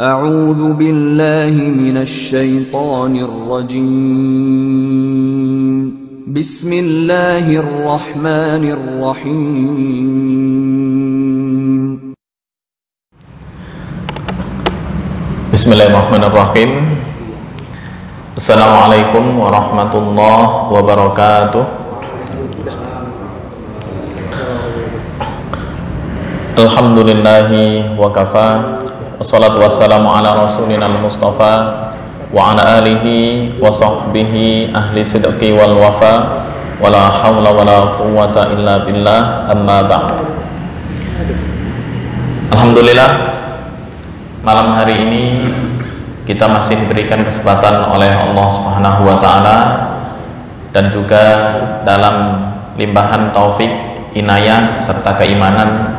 أعوذ بالله من الشيطان الرجيم بسم الله الرحمن الرحيم بسم الله الرحمن الرحيم Assalamualaikum warahmatullahi wabarakatuh. Alhamdulillahi wa kafa. Wassalatu wassalamu ala rasulina al-mustafa wa ala alihi wa sahbihi ahli sidqi wal wafa wa la hawla wa la quwwata illa billah, amma ba'd. Alhamdulillah, malam hari ini kita masih diberikan kesempatan oleh Allah Subhanahu wa taala dan juga dalam limpahan taufik, inayah serta keimanan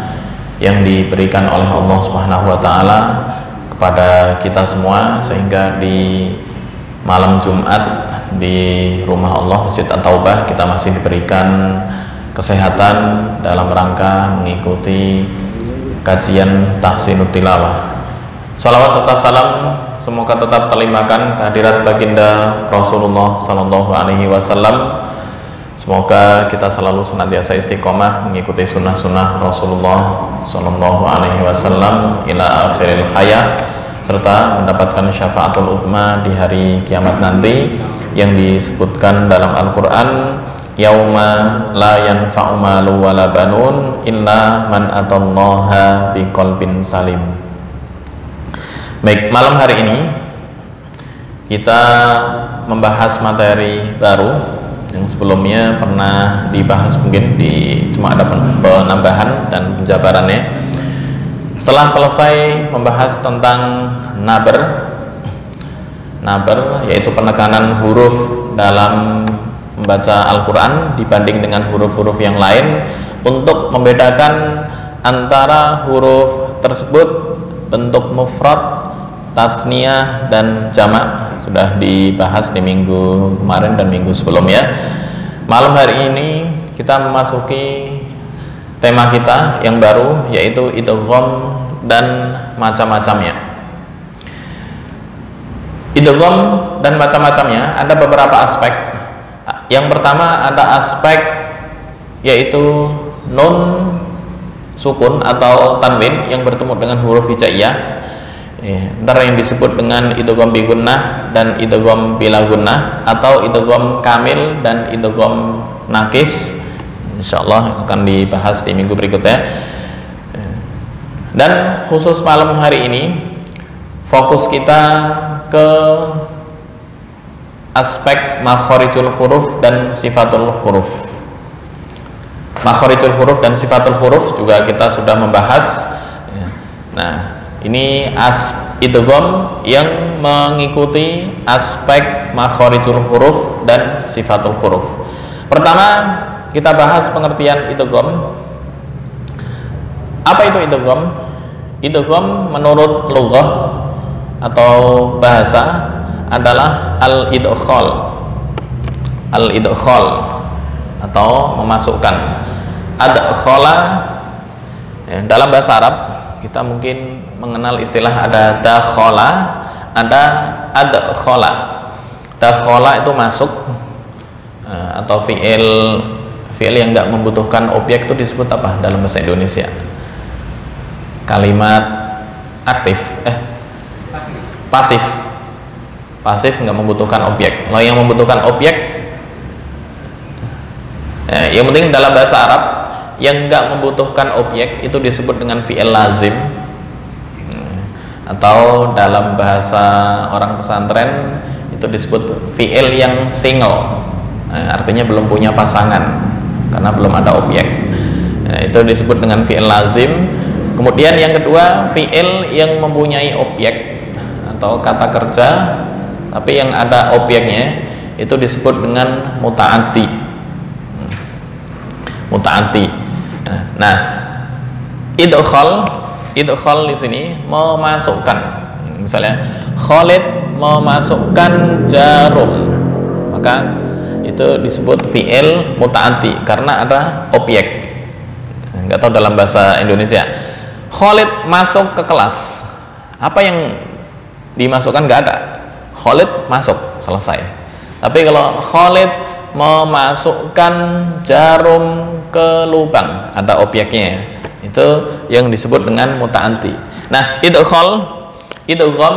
yang diberikan oleh Allah Subhanahu wa taala kepada kita semua, sehingga di malam Jumat di rumah Allah Masjid At-Taubah kita masih diberikan kesehatan dalam rangka mengikuti kajian tahsinut tilawah. Salawat serta salam semoga tetap terlimpahkan kehadirat baginda Rasulullah Sallallahu Alaihi Wasallam. Semoga kita selalu senantiasa istiqomah mengikuti sunnah-sunnah Rasulullah Sallallahu Alaihi Wasallam ila akhiril hayat, serta mendapatkan syafaatul uzma di hari kiamat nanti yang disebutkan dalam Al-Quran, yauma la yanfa'u malu wala banun illa man atallaha biqalbin salim. Baik, malam hari ini kita membahas materi baru yang sebelumnya pernah dibahas, mungkin cuma ada penambahan dan penjabarannya. Setelah selesai membahas tentang naber yaitu penekanan huruf dalam membaca Al-Quran dibanding dengan huruf-huruf yang lain, untuk membedakan antara huruf tersebut bentuk mufrad, tasniyah dan jamak, sudah dibahas di minggu kemarin dan minggu sebelumnya. Malam hari ini kita memasuki tema kita yang baru, yaitu idgham dan macam-macamnya. Idgham dan macam-macamnya ada beberapa aspek. Yang pertama ada aspek yaitu nun sukun atau tanwin yang bertemu dengan huruf hijaiyah. Antara yang disebut dengan idgham bi gunnah dan idgham bila gunnah, atau idgham kamil dan idgham nakis. Insyaallah akan dibahas di minggu berikutnya. Dan khusus malam hari ini fokus kita ke aspek makharijul huruf dan sifatul huruf. Makharijul huruf dan sifatul huruf juga kita sudah membahas. Nah, ini idgham yang mengikuti aspek makharijul huruf dan sifatul huruf. Pertama, kita bahas pengertian idgham. Apa itu idgham? Idgham menurut lughah atau bahasa adalah al-idkhal. Al-idkhal atau memasukkan. Adkhala dalam bahasa Arab kita mungkin mengenal istilah ada dakhala, ada adkhala. Dakhala itu masuk, atau fi'il yang nggak membutuhkan objek itu disebut apa dalam bahasa Indonesia? Kalimat aktif, pasif. Pasif nggak membutuhkan objek. Kalau yang membutuhkan objek, yang penting dalam bahasa Arab yang nggak membutuhkan objek itu disebut dengan fi'il lazim, atau dalam bahasa orang pesantren itu disebut fi'il yang single, artinya belum punya pasangan karena belum ada objek. Itu disebut dengan fi'il lazim. Kemudian yang kedua, fi'il yang mempunyai objek atau kata kerja tapi yang ada objeknya itu disebut dengan muta'addi. Muta'addi. Nah, idkhal di sini memasukkan. Misalnya Khalid memasukkan jarum, maka itu disebut fi'il muta'addi karena ada objek. Nggak tahu dalam bahasa Indonesia. Khalid masuk ke kelas. Apa yang dimasukkan? Nggak ada. Khalid masuk, selesai. Tapi kalau Khalid memasukkan jarum ke lubang, ada objeknya, itu yang disebut dengan muta'anti. Nah, idgham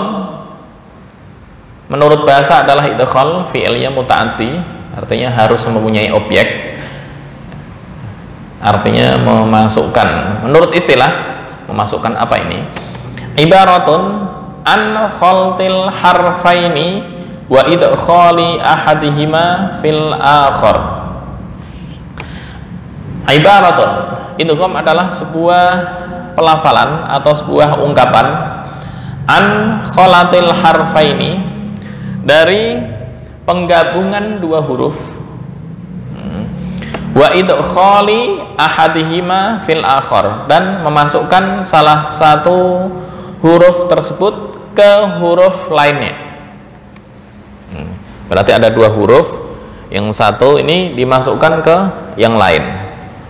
menurut bahasa adalah idgham fi'ilnya muta'anti, artinya harus mempunyai objek, artinya memasukkan. Menurut istilah, memasukkan apa ini? Ibaratun an khaltil harfaini wa idkhali ahadihima fil akhar. Ibaratun, idgham adalah sebuah pelafalan atau sebuah ungkapan an khalatil harfaini, dari penggabungan dua huruf, wa idkhali ahadihima fil akhar, dan memasukkan salah satu huruf tersebut ke huruf lainnya. Berarti ada dua huruf, yang satu ini dimasukkan ke yang lain,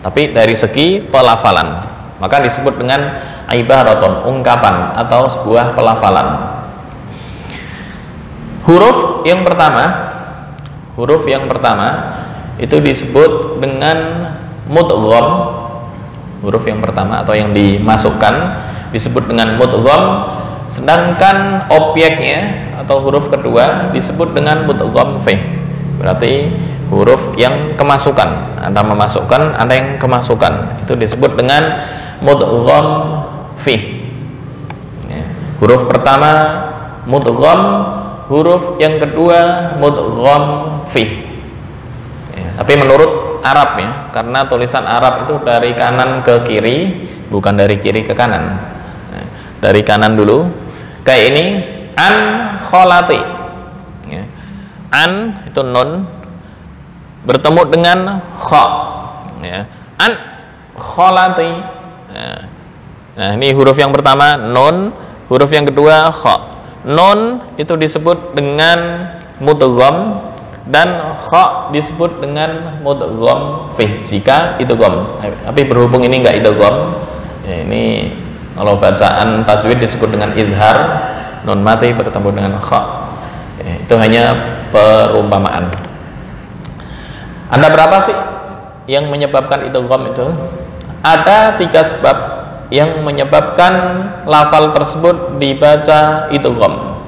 tapi dari segi pelafalan, maka disebut dengan ibaratun, ungkapan atau sebuah pelafalan. Huruf yang pertama itu disebut dengan mudgham. Huruf yang pertama atau yang dimasukkan disebut dengan mudgham, sedangkan objeknya atau huruf kedua disebut dengan mudgham fih. Berarti huruf yang kemasukan, ada memasukkan, ada yang kemasukan, itu disebut dengan mudgham fih. Huruf pertama mudgham, huruf yang kedua mudgham fih. Tapi menurut Arab ya, karena tulisan Arab itu dari kanan ke kiri, bukan dari kiri ke kanan. Dari kanan dulu, kayak ini, an kholati. An itu nun bertemu dengan kha. An kholati. Nah, ini huruf yang pertama nun, huruf yang kedua kha. Nun itu disebut dengan mudgham dan kha disebut dengan mudgham fih jika idgham. Tapi berhubung ini enggak idgham, ya ini kalau bacaan tajwid disebut dengan izhar, nun mati bertemu dengan kha. Ya, itu hanya perumpamaan. Ada berapa sih yang menyebabkan idgham itu? Ada 3 sebab yang menyebabkan lafal tersebut dibaca idgham.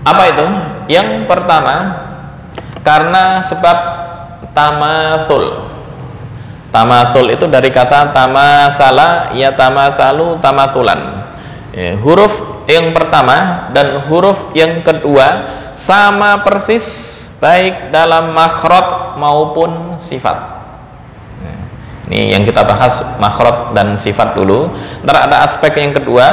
Apa itu? Yang pertama, karena sebab tamatsul. Tamatsul itu dari kata tamathala, ya tamatsalu tamatsulan. Huruf yang pertama dan huruf yang kedua sama persis, baik dalam makhraj maupun sifat. Ini yang kita bahas makhraj dan sifat dulu. Ntar ada aspek yang kedua,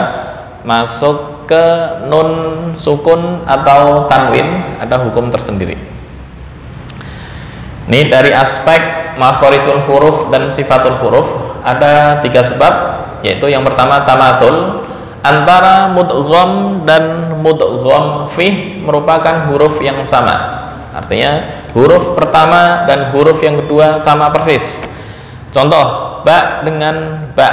masuk ke nun sukun atau tanwin, ada hukum tersendiri. Ini dari aspek makharijul huruf dan sifatul huruf ada 3 sebab, yaitu yang pertama tamatsul, antara mudgham dan mudgham fih merupakan huruf yang sama. Artinya huruf pertama dan huruf yang kedua sama persis. Contoh, ba dengan ba,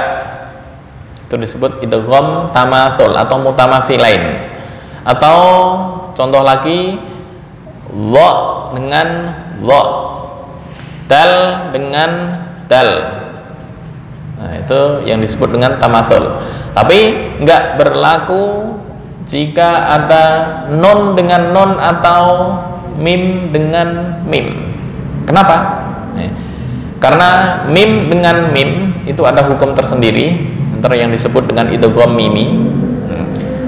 itu disebut idgham tamatsul atau mutamatsilain. Atau contoh lagi, dha dengan dha, dal dengan dal. Nah, itu yang disebut dengan tamatsul. Tapi nggak berlaku jika ada nun dengan nun atau mim dengan mim. Kenapa? Karena mim dengan mim itu ada hukum tersendiri, antara yang disebut dengan idgham mimi,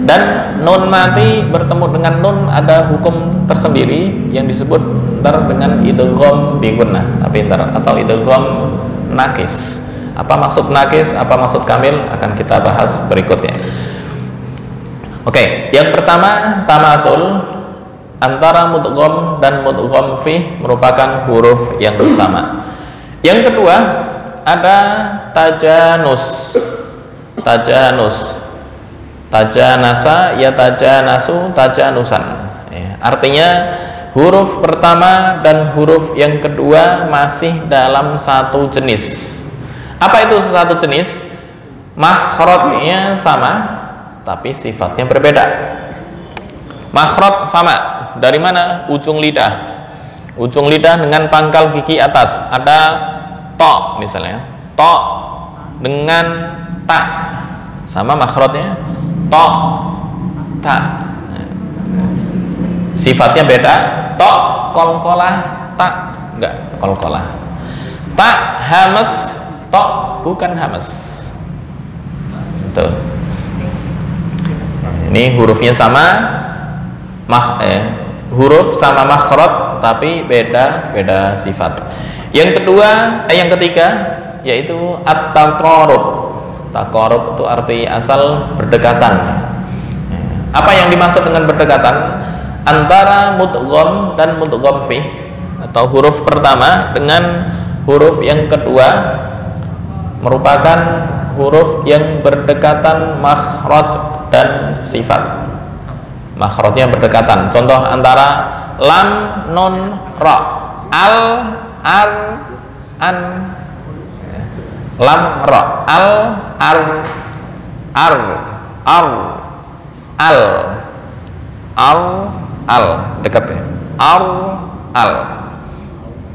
dan nun mati bertemu dengan nun ada hukum tersendiri yang disebut ntar dengan idgham bi gunnah atau idgham nakis. Apa maksud nakis, apa maksud kamil akan kita bahas berikutnya. Oke, yang pertama tamatsul, antara mudgham dan mudgham fih merupakan huruf yang sama. Yang kedua ada tajanus. Tajanasa ya tajanasu tajanusan. Artinya huruf pertama dan huruf yang kedua masih dalam satu jenis. Apa itu satu jenis? Makhrajnya sama, tapi sifatnya berbeda. Makhraj sama, dari mana? Ujung lidah. Ujung lidah dengan pangkal gigi atas. Ada to misalnya, to dengan ta, sama makhrajnya, to, ta. Sifatnya beda. To kolkolah, ta enggak kolkolah. Ta hamas, to bukan hamas. Tuh. Ini hurufnya sama, huruf sama makhraj tapi beda sifat. Yang ketiga yaitu at-taqarrub. Taqarrub itu arti asal berdekatan. Apa yang dimaksud dengan berdekatan? Antara mudgham dan mudgham fih, atau huruf pertama dengan huruf yang kedua merupakan huruf yang berdekatan makhraj dan sifat. Makhrajnya berdekatan. Contoh antara lam, nun, ra. Al, ar, an. Lam, ra. Al, ar, ar, al, al, dekat ya. Al.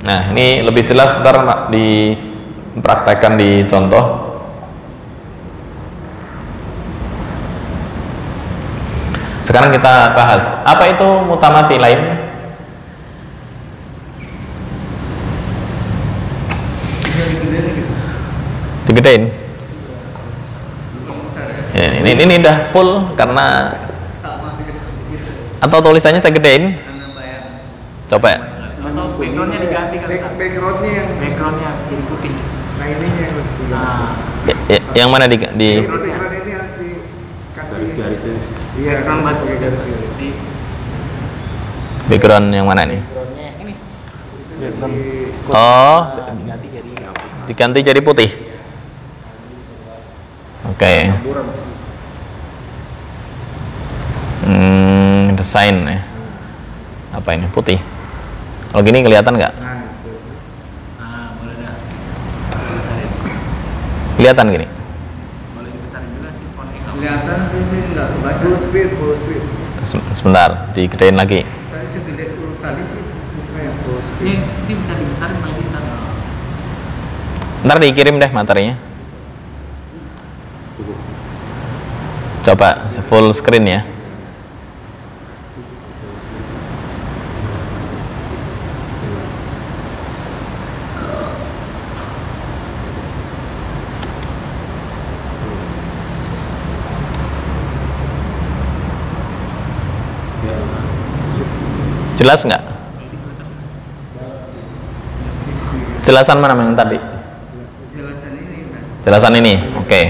Nah, ini lebih jelas ntar dipraktekkan di contoh. Sekarang kita bahas apa itu mutamathilain. Digedein. Ya, ini udah full karena atau tulisannya saya gedein. Coba. Atau backgroundnya diganti kan? Backgroundnya jadi putih. Nah ini yang harus diganti. Yang mana di Background ini harus dikasih garis-garis. Iya, kan pakai garis-garis. Background yang mana nih? Backgroundnya ini. Oh, Diganti jadi diganti jadi putih. Oke. Desain ya. Apa ini? Putih. Kalau gini kelihatan nggak? boleh dah. Kelihatan gini. Boleh dibesarin juga sih fontnya. Kelihatan sih ini enggak kebaca. Full speed. Sebentar, digedein lagi. Tadi segede tadi sih kayak full speed. Ini bisa dibesarin lagi ntar. Ntar dikirim deh materinya. Coba full screen ya. Jelas nggak? Jelasan mana yang tadi? Jelasan ini kan. Jelasan ini, oke.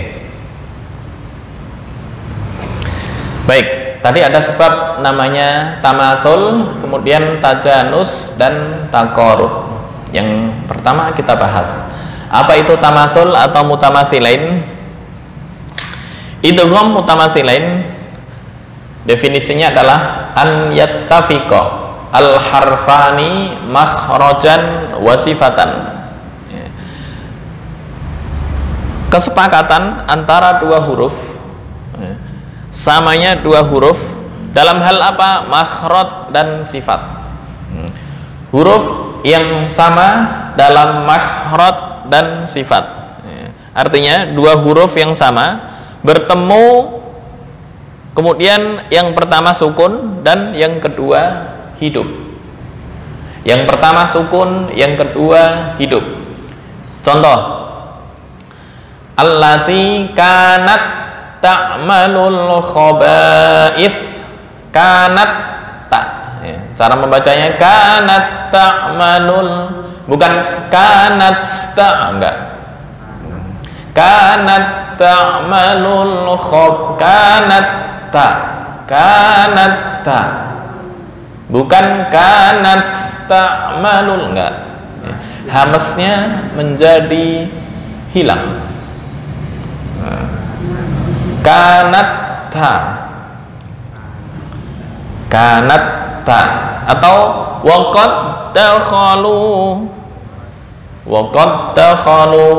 Baik, tadi ada sebab namanya tamatsul, kemudian tajanus dan taqarrub. Yang pertama kita bahas. Apa itu tamatsul atau mutamathilain? Idgham mutamathilain definisinya adalah an yattafiqa al-harfani makhrajan wa sifatan. Kesepakatan antara dua huruf, samanya dua huruf dalam hal apa? Makhraj dan sifat. Huruf yang sama dalam makhraj dan sifat. Artinya dua huruf yang sama bertemu, kemudian yang pertama sukun dan yang kedua hidup. Yang pertama sukun, yang kedua hidup. Contoh, allati kanat ta'malul khaba'ith. Kanat ta. Cara membacanya kanat ta'malul, bukan kanat ta, enggak. Kanat ta'malul kanat ta. Kanat ta. Bukan kanat ta'malul, enggak. Hamesnya menjadi hilang. Kanat ta. Kanat ta. Atau waqad dakhalu. Waqad dakhalu.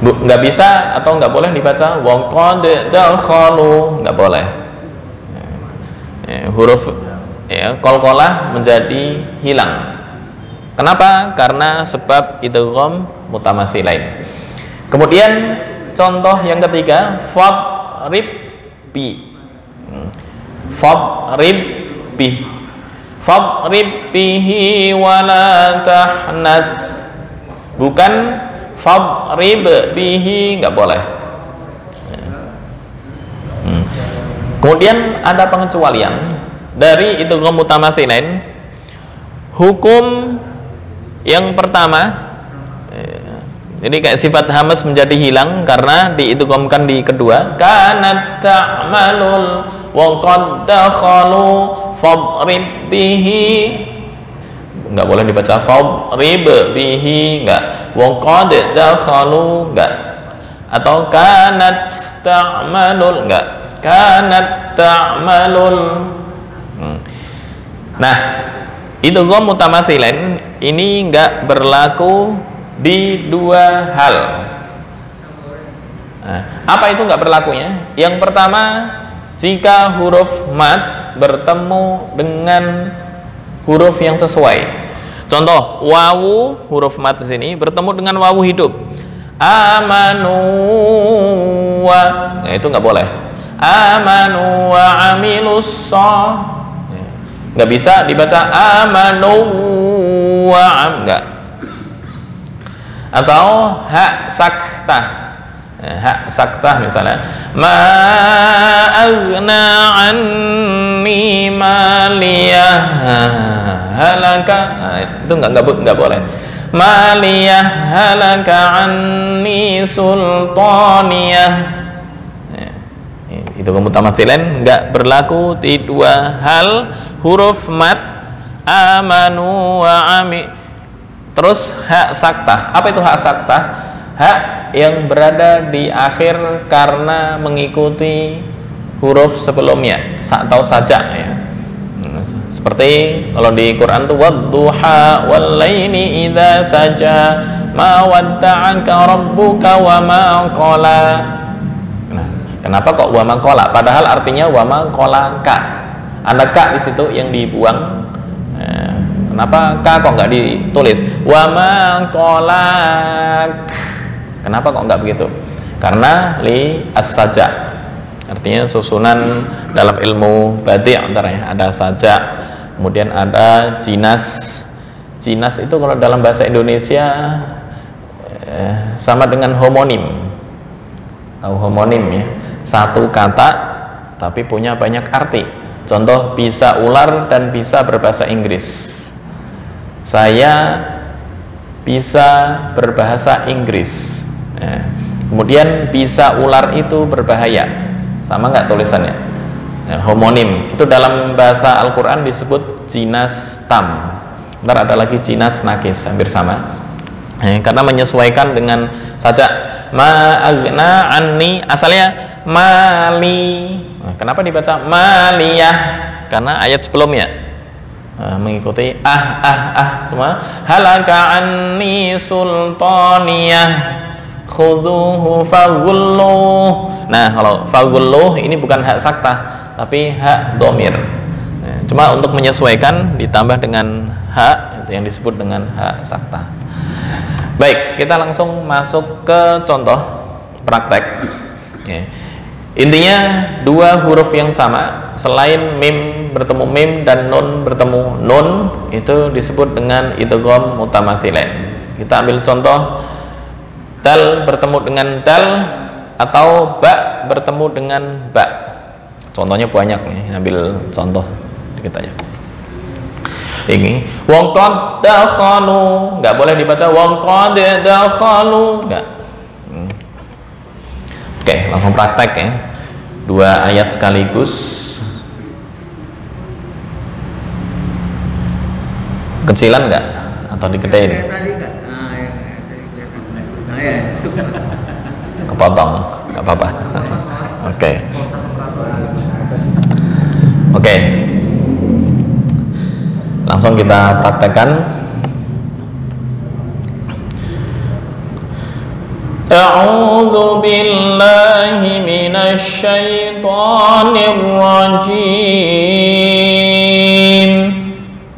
Nggak bisa atau nggak boleh dibaca wa qad dakhalu, nggak boleh. Huruf qalqalah menjadi hilang. Kenapa? Karena sebab idgham mutamatsilain. Kemudian contoh yang ketiga, fadrib bi. Fadrib bi. Fadrib bihi wala tahnath. Bukan fadrib bihi, nggak boleh. Kemudian ada pengecualian dari idgham mutamatsilain. Hukum yang pertama, ini kayak sifat hamas menjadi hilang karena diidghamkan di kedua. Kanat ta'malul wa qad dakhalu fadrib bihi, nggak boleh dibaca fadrib bihi, nggak. Wa qad dakhalu, nggak. Atau kanat ta'malul, nggak. Kanat ta'malul. Nah, idgham mutamatsilain ini nggak berlaku di dua hal. Nah, apa itu nggak berlakunya? Yang pertama, jika huruf mad bertemu dengan huruf yang sesuai. Contoh, wawu huruf mad di sini bertemu dengan wawu hidup. Amanu wa, nah itu nggak boleh. Amanu wa amilus nggak bisa dibaca amanu wa nggak. Atau hak saktah, hak saktah misalnya, ma aghna anni maliyah halaka, nah, itu nggak boleh. Maliyah halaka anni sultaniyah. Itu mutamatsilain nggak berlaku di dua hal. Huruf mad amanu wa ami. Terus hak saktah. Apa itu hak saktah? Hak yang berada di akhir karena mengikuti huruf sebelumnya atau saja ya. Seperti kalau di Quran tuh wadduha wal laili idza saja ma wadda'aka rabbuka wa ma qala. Nah, kenapa kok wa ma qala? Padahal artinya wa ma qalaka. Ada ka di situ yang dibuang. Kenapa ka kok nggak ditulis? Wa ma qalak. Kenapa kok nggak begitu? Karena li as-saja. Artinya susunan dalam ilmu badi' antaranya ada saja, kemudian ada jinas. Jinas itu kalau dalam bahasa Indonesia sama dengan homonim. Tahu homonim ya? Satu kata tapi punya banyak arti. Contoh, bisa ular dan bisa berbahasa Inggris. Saya bisa berbahasa Inggris. Kemudian bisa ular itu berbahaya. Sama nggak tulisannya? Homonim itu dalam bahasa Al-Quran disebut jinas tam. Ntar ada lagi jinas nakis, hampir sama. Karena menyesuaikan dengan saja. Ma aghna anni, asalnya mali. Kenapa dibaca maliyah? Karena ayat sebelumnya mengikuti semua. Halaka anni sultaniyah khudhuhu faghulluh. Nah, kalau faghulluh ini bukan hak saktah tapi hak dhamir. Cuma untuk menyesuaikan ditambah dengan hak, itu yang disebut dengan hak saktah. Baik, kita langsung masuk ke contoh praktek. Intinya dua huruf yang sama, selain mim bertemu mim dan nun bertemu nun, itu disebut dengan idgham mutamatsilain. Kita ambil contoh, dal bertemu dengan dal atau ba bertemu dengan ba. Contohnya banyak nih, ambil contoh dikit aja. Ini wong qad dakhalu, nggak boleh dibaca wong qad dakhalu, nggak. Oke, langsung praktek ya. Dua ayat sekaligus. Kecilan nggak atau digedein? Kepotong, nggak apa-apa. Oke. Langsung kita praktekkan. A'udzu billahi minasy syaithanir rajim.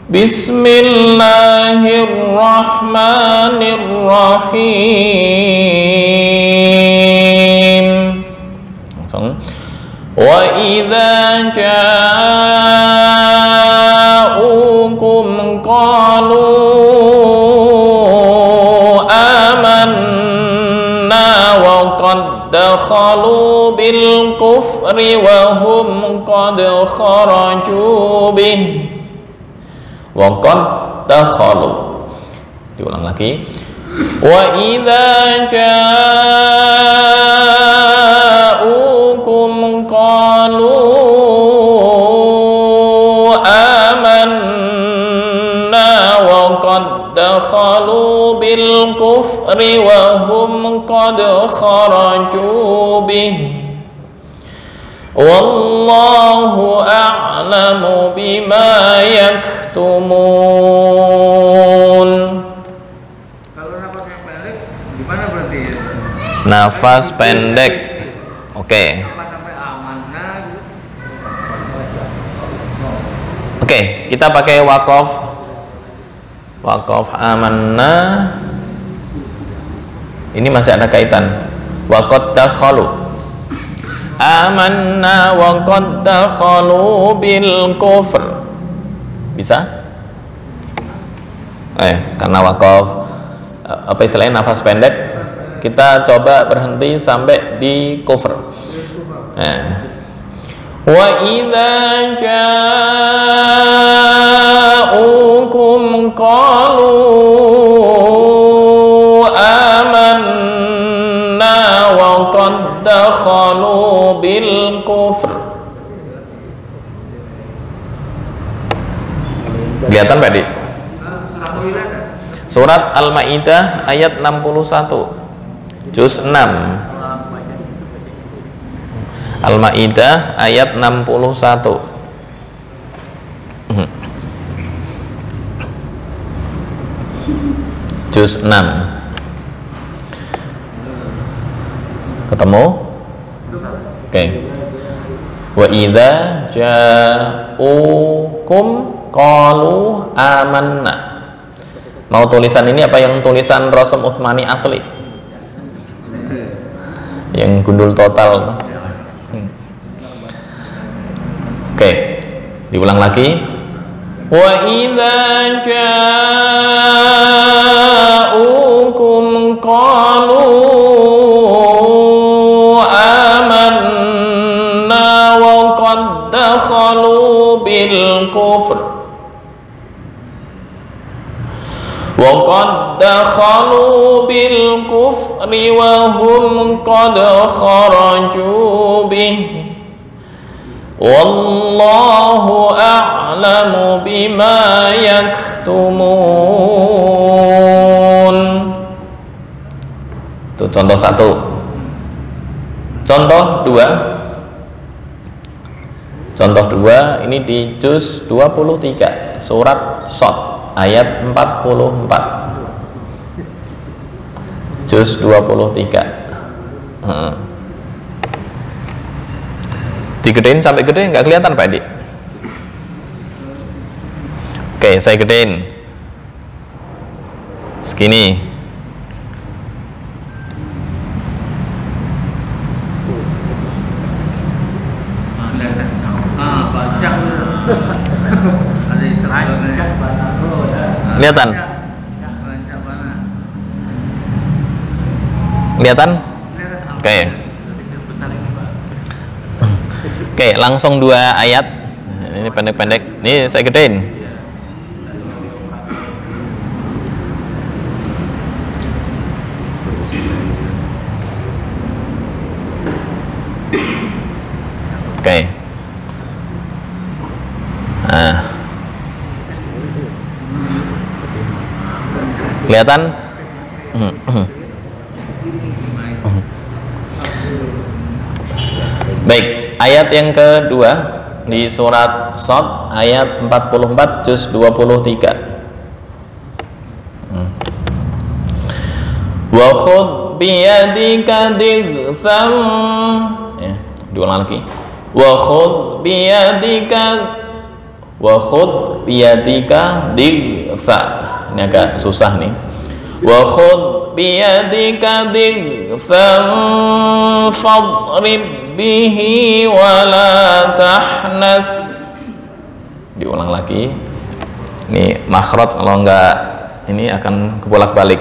Bismillahirrahmanirrahim. Langsung. Wa idza ja'ukum qalu amanna wa qad dakhalu bil kufri wa hum qad kharaju bih wa qad dakhalu. Diulang lagi. Wa idza ja'ukum qalu amanna wa qad dakhalu bil kufri wa hum qad kharaju bih wallahu a'lamu bima yaktumun. Kalau nafas yang pendek gimana berarti ya? Nafas pendek. Oke. Sampai amanah gitu. Oke, kita pakai waqaf. Waqaf amanna. Ini masih ada kaitan. Wa qad dakhalu. Amanna wa qad dakhalu bil kufr. Bisa? Karena waqaf apa istilahnya nafas pendek, kita coba berhenti sampai di kufr. Wa idza ja'ukum qalu amanna wa qad dakhalu bil kufr. Kelihatan Pak Dik? Surat Al-Maidah ayat 61 juz 6. Al-Maidah ayat 61. Juz 6. Ketemu? Oke. Wa idza ja'ukum qalu amanna. Mau tulisan ini apa yang tulisan Rasul Utsmani asli? Yang gundul total. Oke, diulang lagi. Wa idza ja'ukum qalu amanna wa qad dakhalu bil kufr wa qad dakhalu bil kufri wa hum qad kharaju bih wallahu a'lamu bima yaktumun. Itu contoh satu. Contoh dua. Contoh dua ini di juz 23 surat Shad ayat 44. Juz 23. Digedein sampai gede nggak kelihatan Pak Edi? Oke, saya gedein segini. Kelihatan? Kelihatan? Oke. Oke, langsung dua ayat. Ini pendek-pendek. Ini saya gedein. Oke. Nah. Kelihatan? Baik, ayat yang kedua di surat Shad ayat 44 juz 23. Wa khudh biyadika dighfan, ya, diulang lagi. Wa khudh biyadika dighfa. Ini agak susah nih. Wa khudh biyadika dighfan fadrib bihi wa la tahnath. Diulang lagi. Ini makhraj, kalau enggak ini akan kebolak-balik.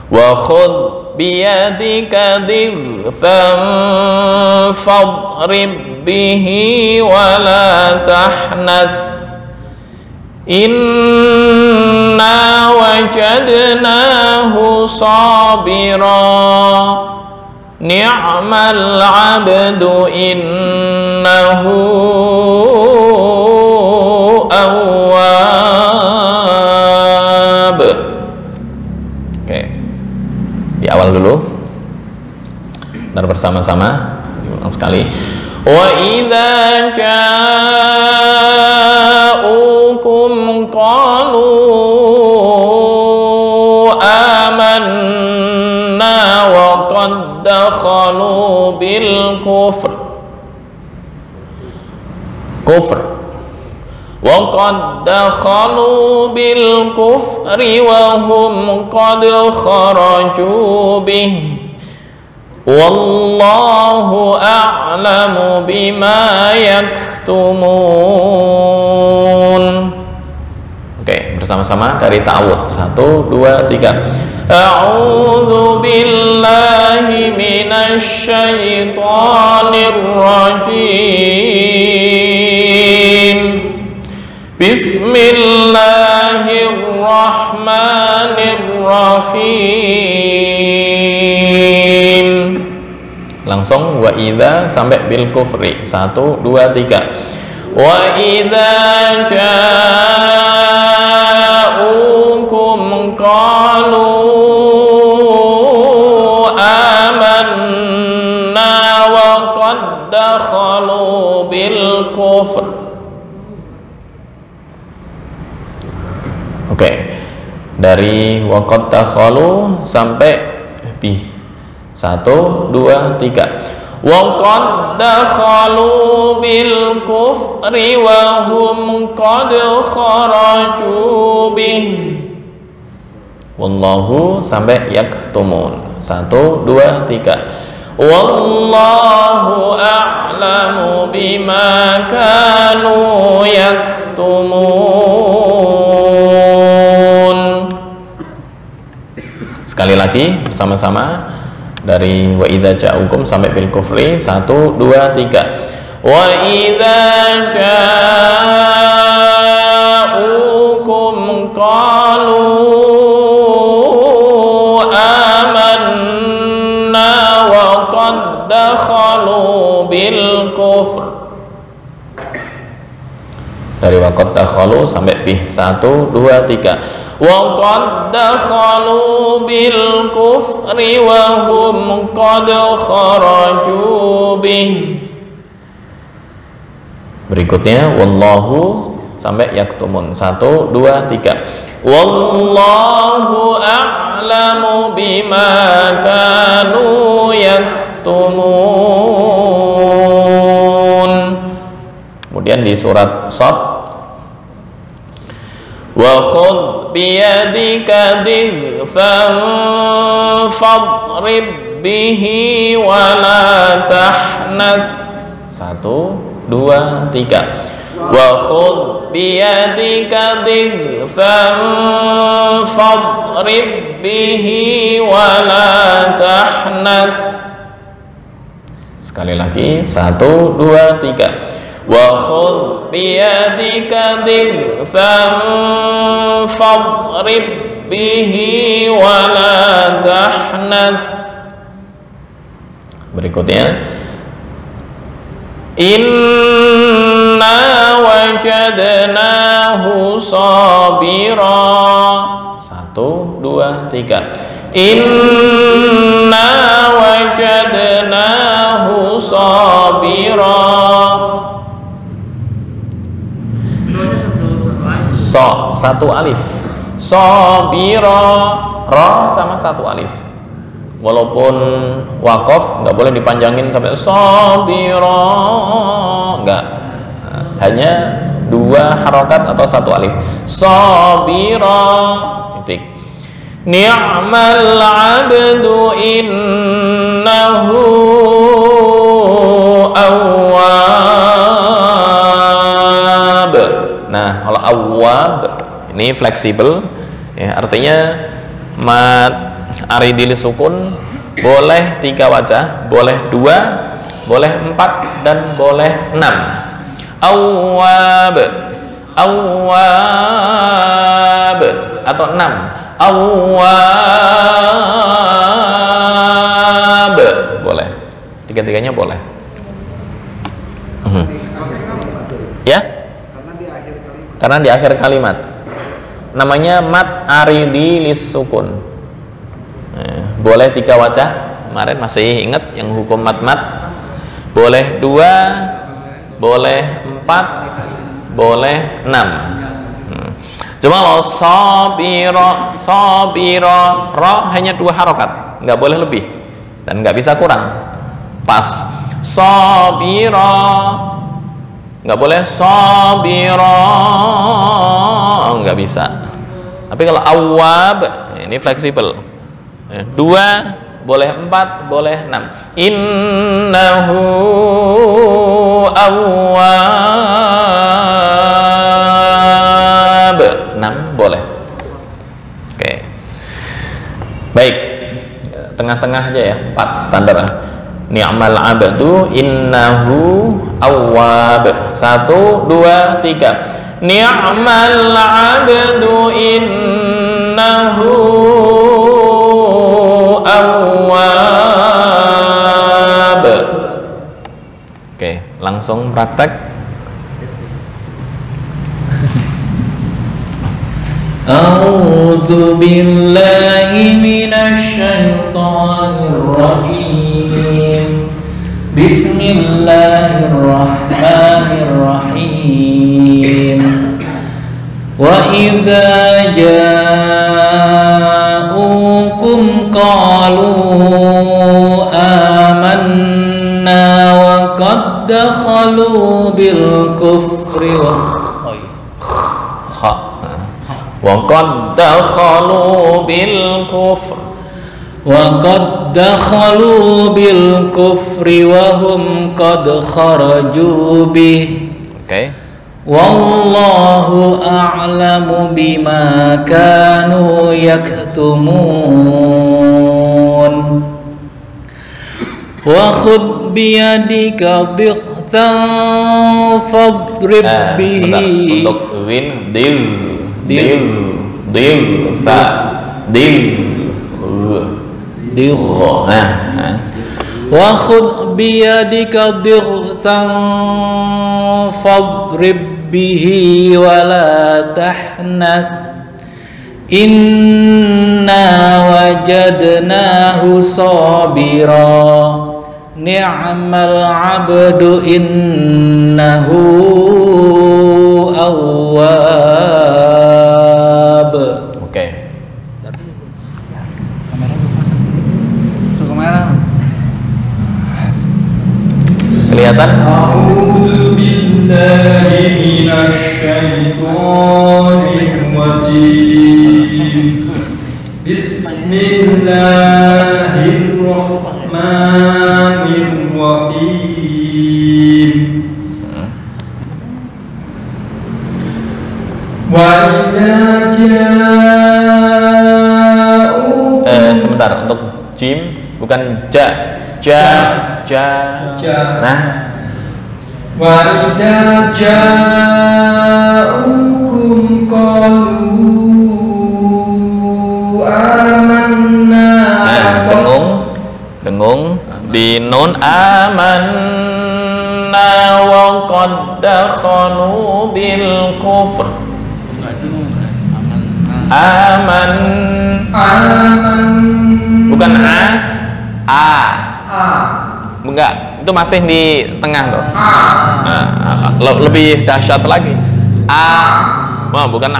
Wa khudh biyadika dighfan fadrib bihi wa la tahnath inna wajadnahu sabira ni'mal 'abdu innahu awwab. Oke, di awal dulu, dan bersama-sama diulang sekali. Wa idza ja'ukum qalu amanna wa qad dakhalu bil kufr wa qad dakhalu bil kufri wa hum qad kharaju bihi wallahu a'lamu bima yaktumun. Oke, bersama-sama dari ta'awudz. 1, 2, 3. A'udzu billahi minasy syaithanir rajim. Bismillahirrahmanirrahim. Langsung wa idza sampai bil kufri. 1, 2, 3. Wa idza ja'ukum qalu amanna wa qad dakhalu bil kufr. Oke, dari wa qad dakhalu sampai bi. 1, 2, 3. Wa qad dakhalu bil kufri wa hum qad kharaju bih. Wallahu sampai yaktumun. 1, 2, 3. Wallahu a'lamu bima kanu yaktumun. Sekali lagi bersama-sama dari wa idza ja'ukum sampai bil kufri. 1, 2, 3. Wa idza ja'ukum qalu amanna wa qad dakhalu bil kufr. Dari wa qad dakhalu sampai bih. 1, 2, 3. Wa qad dakhalu bil kufri wa hum qad kharaju bih. Berikutnya wallahu sampai yaktumun. 1, 2, 3. Wallahu a'lamu bima kanu yaktumun. Kemudian di surat Shad, wa khudh biyadika dighfan fadrib bihi wa la tahnath. 1, 2, 3. Wa khudh biyadika dighfan fadrib bihi wa la tahnath. Sekali lagi. 1, 2, 3. Wa khudh biyadika dighfan fadrib bihi wa la tahnath. Berikutnya, inna wajadnahu sabira. 1, 2, 3. Inna wajadnahu sabira. So, 1 alif. Sabira. Ra sama 1 alif. Walaupun waqaf nggak boleh dipanjangin sampai sabira, nggak. Hanya 2 harokat atau 1 alif. Sabira, titik. Ni'mal 'abdu innahu awwab. Nah, kalau awwab ini fleksibel ya, artinya mat aridil sukun boleh 3 wajah, boleh 2, boleh 4, dan boleh 6. Awwab, awwab, atau 6. Awwab, boleh. 3-tiganya boleh. Ya? Karena di akhir kalimat. Namanya mat aridi lis-sukun. Boleh 3 wajah. Kemarin masih ingat yang hukum mat-mat. Boleh 2, boleh 4, boleh 6. Cuma kalau sabira, sabira, ra hanya 2 harokat, nggak boleh lebih dan nggak bisa kurang. Pas sabira, nggak boleh sabira, nggak bisa. Tapi kalau awwab ini fleksibel, 2 boleh 4, boleh 6. Innahu awwab, 6 boleh. Oke. Baik. Tengah-tengah aja ya, 4 standar. Ni'mal 'abdu innahu awwab. 1 2 3. Ni'mal 'abdu innahu awwab. Oke, langsung praktek. A'udzu billahi minasy syaithanir rajim. Bismillahirrahmanirrahim. Wa idza ja'ukum qalu amanna wa qad dakhalu bil kufri wa qad dakhalu bil kufr wa qad dakhalu bil kufri wa hum qad kharaju bih. Oke. Wallahu a'lamu bima kanu yaktumun. Wa khudh biyadika dhiqtan fadrib bihi. Untuk win dil fa wa khudh biyadika dhiqtan fadrib bihi wa la tahnath inna wajadnahu sabira ni'mal 'abdu innahu awwab. Oke. Kelihatan? A'udzu billahi minasy syaithanir rajim. Bismillahirrahmanirrahim. Wa idza ja'u sebentar, untuk jim bukan ja. Nah, wa idza ja'ukum qalu amanna. dengung di nun amanna wa qad dakhalu bil kufr. Aman bukan enggak, itu masih di tengah loh. Lebih dahsyat lagi. Bukan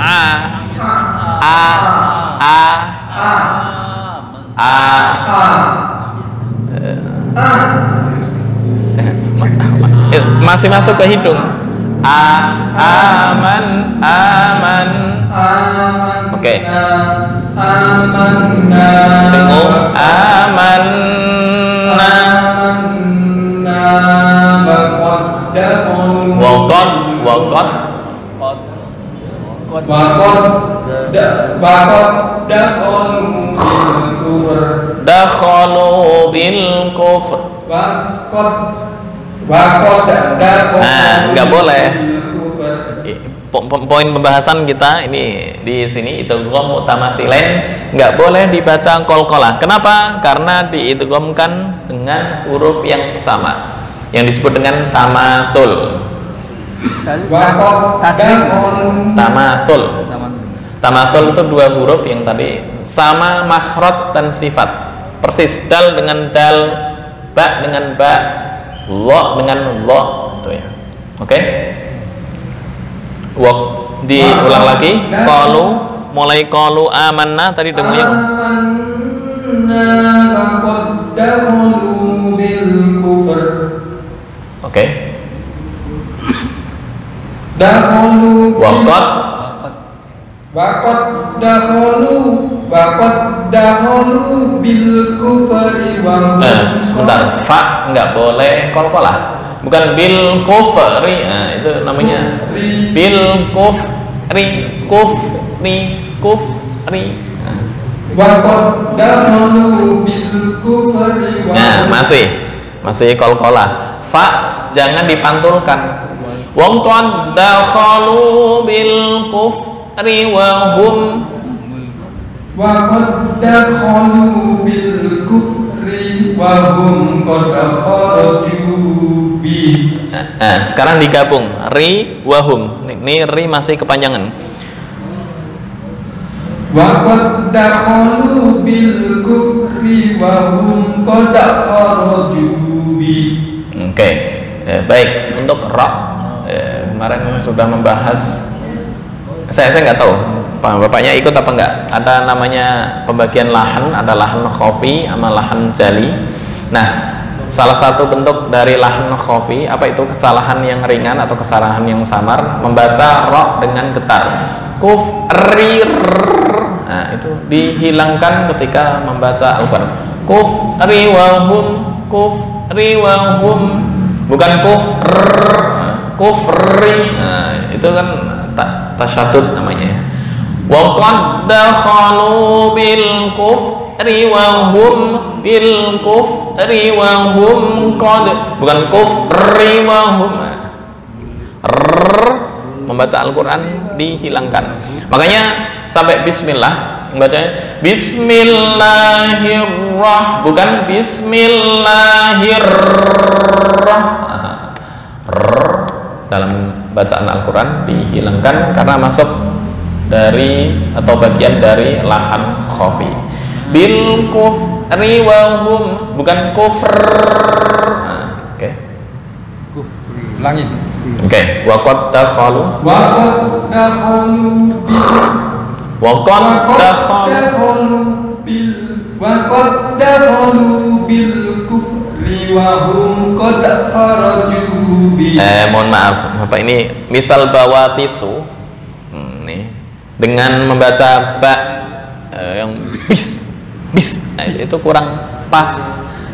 Masih masuk ke hidung. Aman. Oke. Dengung. Amanna. Waqad dakhalu bil kufr. Nah, nggak boleh. Poin pembahasan kita ini di sini idgham mutamathilain nggak boleh dibaca qalqalah. Kenapa? Karena diidghamkan dengan huruf yang sama yang disebut dengan tamathul. Tamathul itu dua huruf yang tadi sama makhraj dan sifat, persis. Dal dengan dal, ba dengan ba, lo dengan lo, itu ya. Oke? Diulang lagi. Qalu, mulai qalu amanna tadi dengunya. Oke. Waqad dakhalu bil kufri wa sebentar, fa nggak boleh qalqalah, bukan bil kufri. Nah, itu namanya bil kufri. Waqad dakhalu bil kufri wa nah, masih qalqalah. Fa jangan dipantulkan. Wong qad dakhalu bil kufri wa hum qad dakhalu bil kufri wa hum qad kharaju bi. Nah, sekarang digabung ri wa hum. Ini ri masih kepanjangan. Wa qad dakhalu bil kufri wa hum qad kharaju bi. Oke. Baik, untuk ra kemarin sudah membahas, saya nggak tahu bapaknya ikut apa enggak. Ada namanya pembagian lahan, ada lahan khafi sama lahan jali. Nah, salah satu bentuk dari lahan khafi, apa itu kesalahan yang ringan atau kesalahan yang samar, membaca ra dengan getar. Kufri. Nah, itu dihilangkan ketika membaca Al-Qur'an. Kufri wa hum, bukan kufri. Nah, itu kan tasyadud namanya. Wa qad dakhalu bil kufri wa hum qad, bukan kufri wa hum. Membaca Al-Qur'an dihilangkan. Makanya sampai bismillah membacanya bismillahirrahmanirrahim, bukan bismillahirrahmanirrahim. Dalam bacaan Al-Quran dihilangkan karena masuk dari atau bagian dari lahan khafi. Bil kufri wa hum, bukan kufr. Oke. Langit. Oke. Wa qad dakhalu bil kufri wa hum qad kharaju bi. Mohon maaf, Bapak, ini misal bawa tisu nih dengan membaca ba yang bis. Nah, itu kurang pas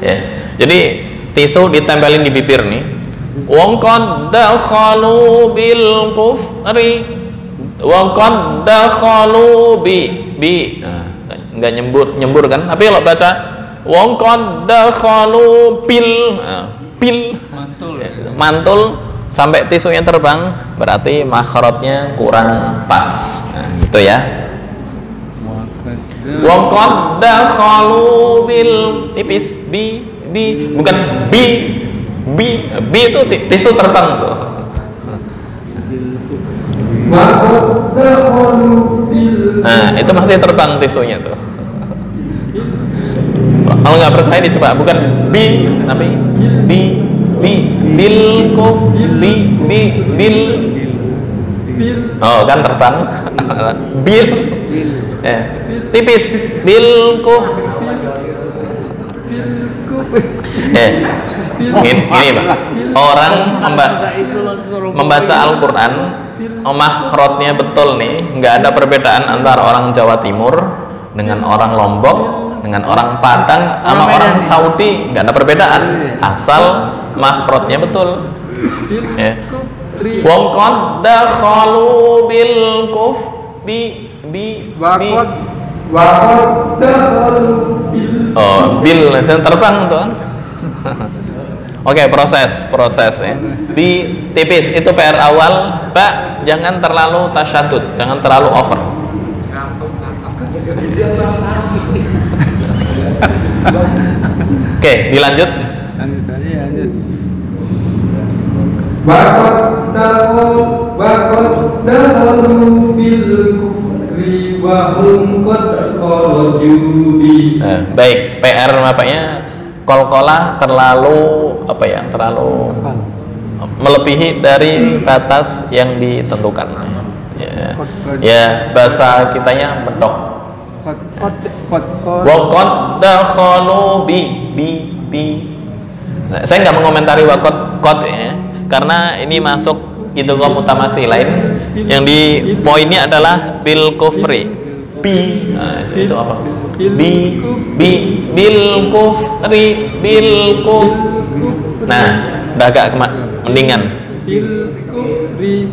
ya. Jadi tisu ditempelin di bibir nih. Wa qad dakhalu bil kufri wa qad dakhalu bi. Nah, enggak nyembur kan? Tapi kalau baca wa qad dakhalu bil mantul sampai tisunya terbang, berarti makhrajnya kurang pas. Nah, gitu ya. Wa qad dakhalu bil tipis bi, bukan bi itu tisu terbang tuh. Nah, itu masih terbang tisunya tuh. Kalau nggak percaya dicoba, bukan bi tapi bil oh kan terbang bil tipis bil Gini Pak, orang membaca Al-Quran makhrajnya betul nih, nggak ada perbedaan antara orang Jawa Timur dengan orang Lombok, dengan orang Padang sama orang Saudi, nggak ada perbedaan asal makhrajnya betul. Wa qad dakhalu bil kufri bil terbang tuh. Oke, proses ya. Di tipis itu PR awal, Pak, jangan terlalu tasyadud, jangan terlalu over. Oke, dilanjut. Lanjut. Waqad dakhalu bil kufri wa hum qad kharaju bi. Baik, PR Bapaknya qalqalah terlalu apa ya? Terlalu melebihi dari batas yang ditentukan. Ya, bahasa kitanya medok. Waqad dakhalu bi. Nah, saya nggak mengomentari waqad ya, karena ini masuk idgham mutamatsilain yang di poinnya adalah bil kufri. Nah, itu apa? Bil kufri. Nah, udah agak mendingan.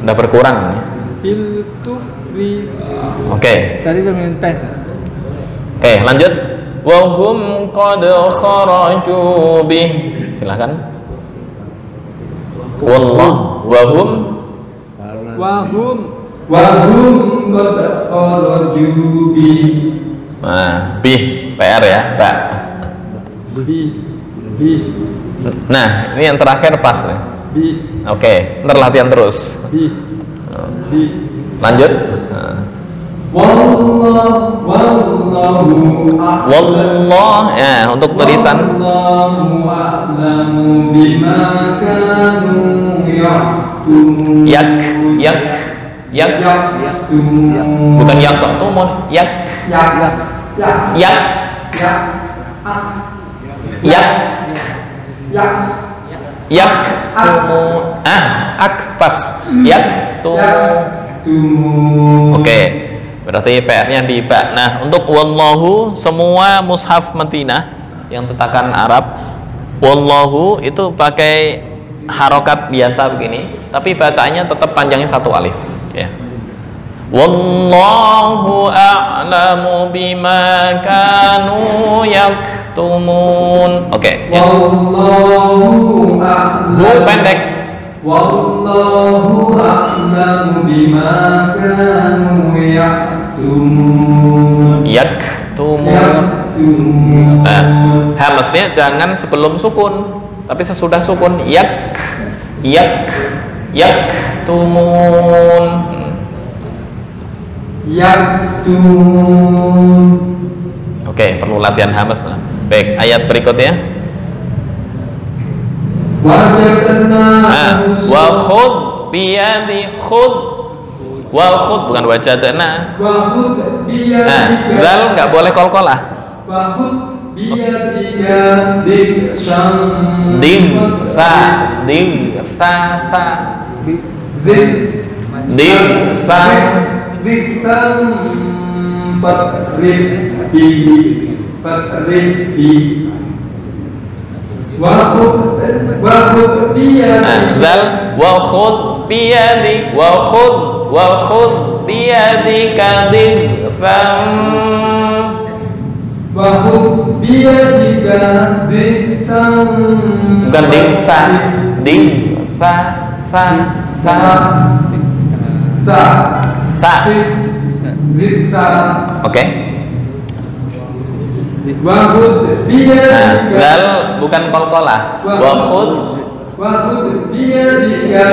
Udah berkurang. Bil kufri. Oke. Tadi udah minta tes. Oke, lanjut. Wa hum qad kharaju bih. Silakan. Wallah wa hum qad kharaju bi. Nah, bih PR ya, Pak. Bi. Nah, ini yang terakhir pas nih. Bi. Oke, ntar latihan terus. Bi. Lanjut. Wallah ya, untuk tulisan yak bukan yak tumun, yak pas yak Oke, berarti PR-nya di ba. Nah, untuk wallahu semua mushaf Madinah yang cetakan Arab, wallahu itu pakai harokat biasa begini, tapi bacaannya tetap panjangnya satu alif ya. Wallahu a'lamu bima kanu yaktumun. Oke. Wallahu a'lamu. Pendek. Wallahu a'lamu bima kanu yaktumun. Nah, hamznya jangan sebelum sukun, tapi sesudah sukun. Yaktumun. Oke, perlu latihan hamz. Baik, ayat berikutnya. Wa khud biyadi khud. Wa khud bukan wajadna. Nah, dal nggak boleh qalqalah. Wa khud biyadika diksan. Ding fa diksan fatrib wa khud biyadi wa khud biyadika dikfan wa khud biyadika diksan bukan ding sa oke. Dal bukan qalqalah. Wa khud biyadika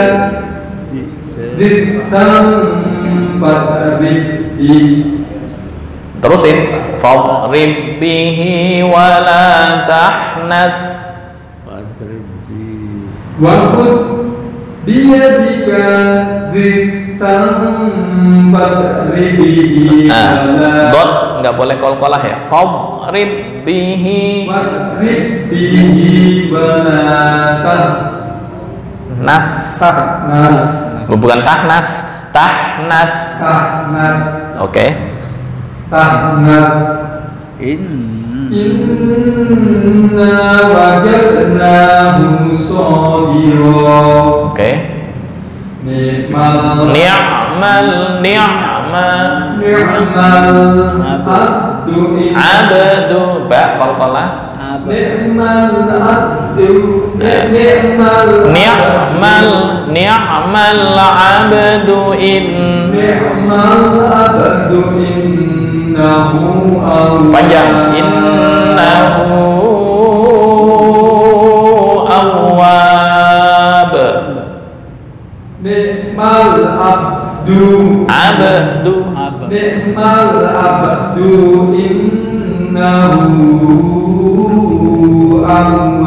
diksan fatrib. Terusin. Fadrib bihi wa la tahnath. Wa khud biyadika dzikran fadribihi dot nggak boleh kol-kolah ya. Fadrib bihi wala nas. Bukan tahnas, tahnas. Oke. Tahnat. Inna wajadnahu sabira. Oke. Ni'mal abdu ba qalqalah. Ni'mal abdu innahu panjang, innahu awwab. Ni'mal abdu ni'mal abdu innahu awwab.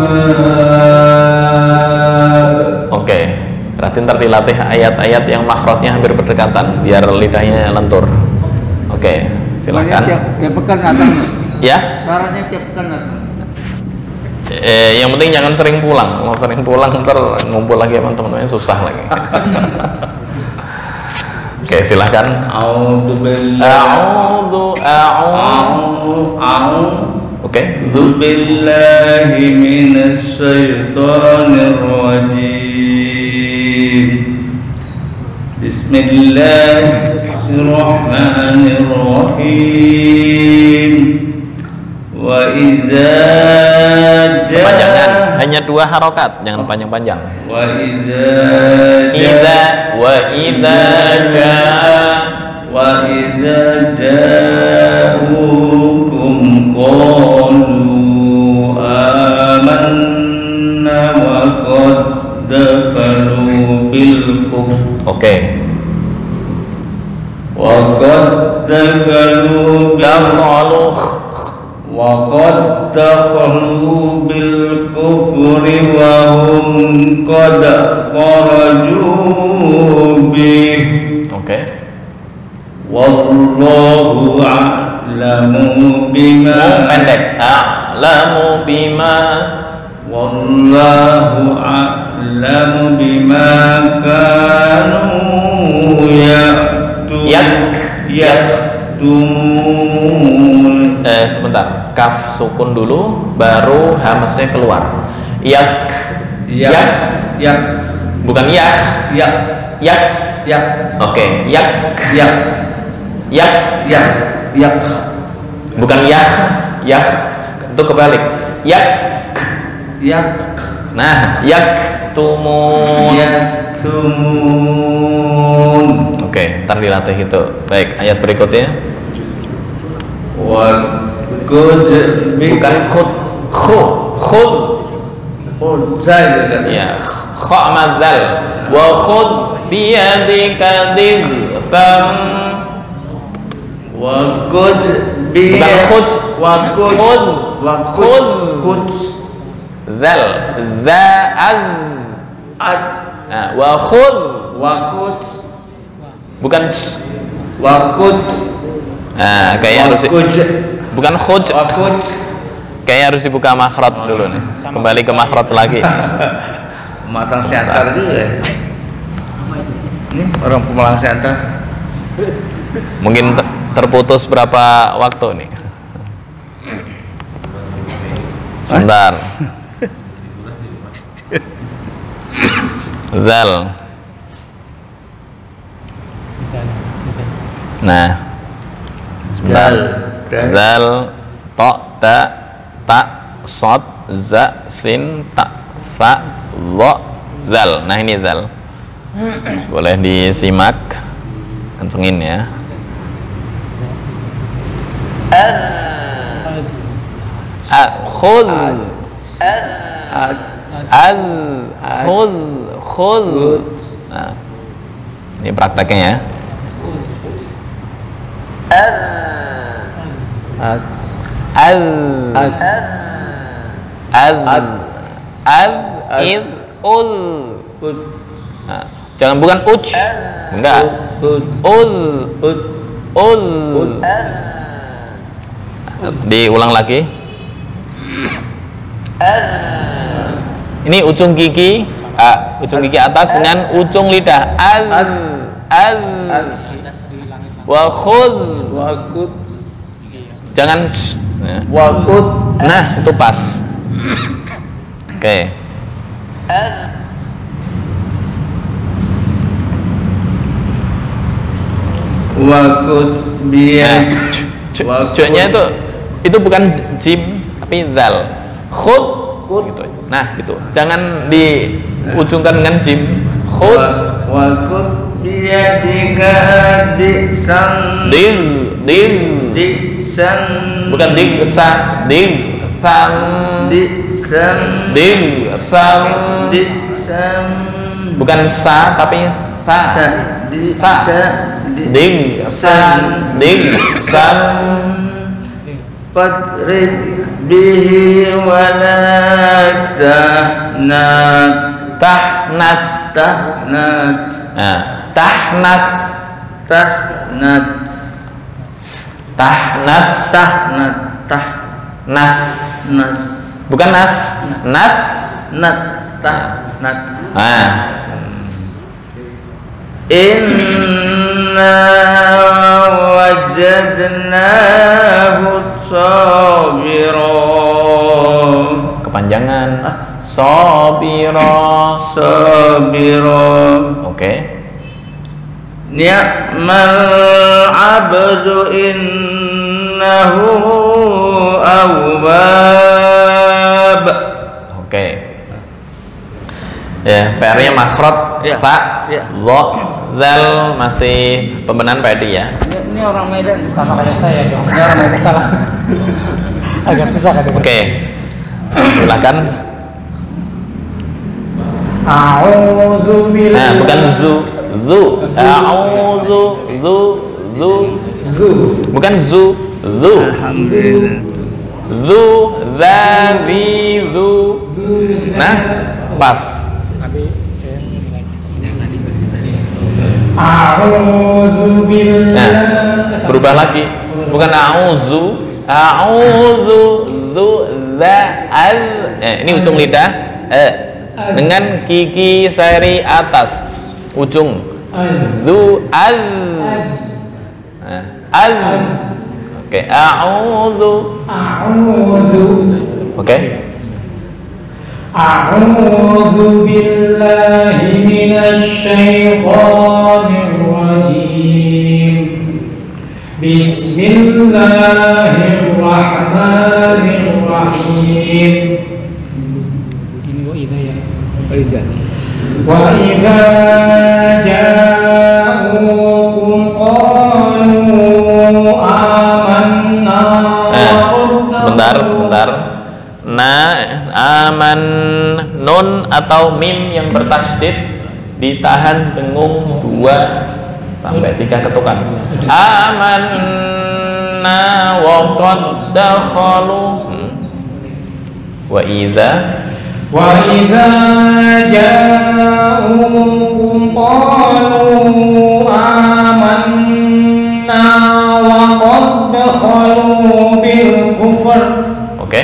Oke, berarti ntar dilatih ayat-ayat yang makhrajnya hampir berdekatan biar lidahnya lentur. Oke, silakan. Tiap pekan datang. Ya? Sarannya tiap pekan datang. Yang penting jangan sering pulang. Kalau sering pulang ntar ngumpul lagi sama teman-teman susah lagi. Oke, silakan. Oke. A'udzubillahi minasyaitonir rajim. Bismillahirrahmanirrahim. Wa idza Kepanjangan hanya 2 harokat, jangan panjang-panjang. Wa idza ja'ukum qalu amanna wa qad dakhalu bil kufr. Oke. Wa qad dakhalu bil kufri wa hum qad kharaju bih. Oke. Wallahu a'lamu bima pendek. A'lamu bima. Wallahu a'lamu bima kanu yaktumun. Sebentar, kaf sukun dulu baru hamasnya keluar. Yak. Bukan yak. Oke, yak. Bukan yak. Itu kebalik. Yak. Nah, yaktumun. Oke, ntar dilatih itu. Baik, ayat berikutnya. Bukan khud. Ya, kha madzal. Wa khud biyadika dhifam. Bukan khud. Zal. Wa khud. Bukan kayak harus bukan khud. Kayak harus dibuka makhraj dulu nih. Kembali ke makhraj lagi. Pematang siantar dulu ya. Ini orang pemalang siantar. Mungkin terputus berapa waktu nih? Sebentar. Zal. Nah. Sebentar. Zal, ta, ta, sod, za, sin, ta, fa, lo, zal. Nah ini zal. Boleh disimak, kencengin ya. Khud. Khud. Nah, ini prakteknya ya. Nah, jangan bukan uj. Enggak. Ul. Diulang lagi. Ini ujung gigi, ujung gigi atas dengan ujung lidah. Wa khudh. Jangan nah, itu pas. Oke. Wakut biar C-nya itu bukan jim tapi zal. Khud gitu. Nah, gitu. Jangan diujungkan dengan jim. Khud. Wakut biar diksang. Diksang. Bukan diksang. Diksang. Bukan sa tapi sa. Diksang. Fadrib bihi wala tahnat. Bukan nas. Inna wajadnahu sabira. Kepanjangan. Sabira. Oke. Ni'mal abdu innahu awwab. Oke. Ya, PR-nya makhraj, fa, dha, zal masih pembenahan PD ya. Ini orang Medan sama kayak saya dong. Ini orang Medan salah. Agak susah kan. Oke. Silakan. A'udzu billahi. Nah, bukan zu. A'udzu zu. Bukan zu. Zu. Zu, dzabi, zu. Nah, pas. A'udzu billahi. Nah, berubah lagi. Bukan a'udzu, zu, al. Ini ujung lidah dengan gigi seri atas. Ujung. Zu, al. Al. Oke, a'udzu. Oke. A'udzu billahi minasy syaithanir rajim. Bismillahirrahmanirrahim. Ini wa idza ya. Wa idza ja'ukum qalu amanna. Sebentar. Aman, nun atau mim yang bertasydid ditahan dengung 2 sampai 3 ketukan. Amanna wa qad dakhalu. Wa idza ja'ukum qalu amanna wa qad dakhalu bil kufr. Oke.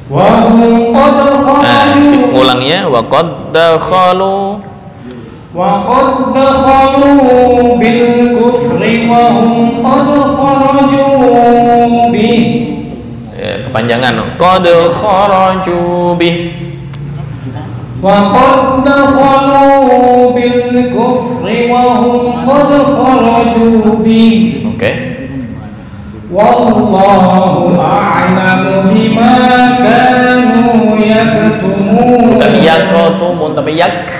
Wa hum qad kharaju. Ulangnya wa qad dakhalu bil kufri wa hum qad kharaju bih. Kepanjangan qad kharaju bih. Wa qad dakhalu bil kufri wa hum qad kharaju bih. Oke. Wallahu a'lamu bima kanu yaktumun. Bukan yaktumun tapi yak.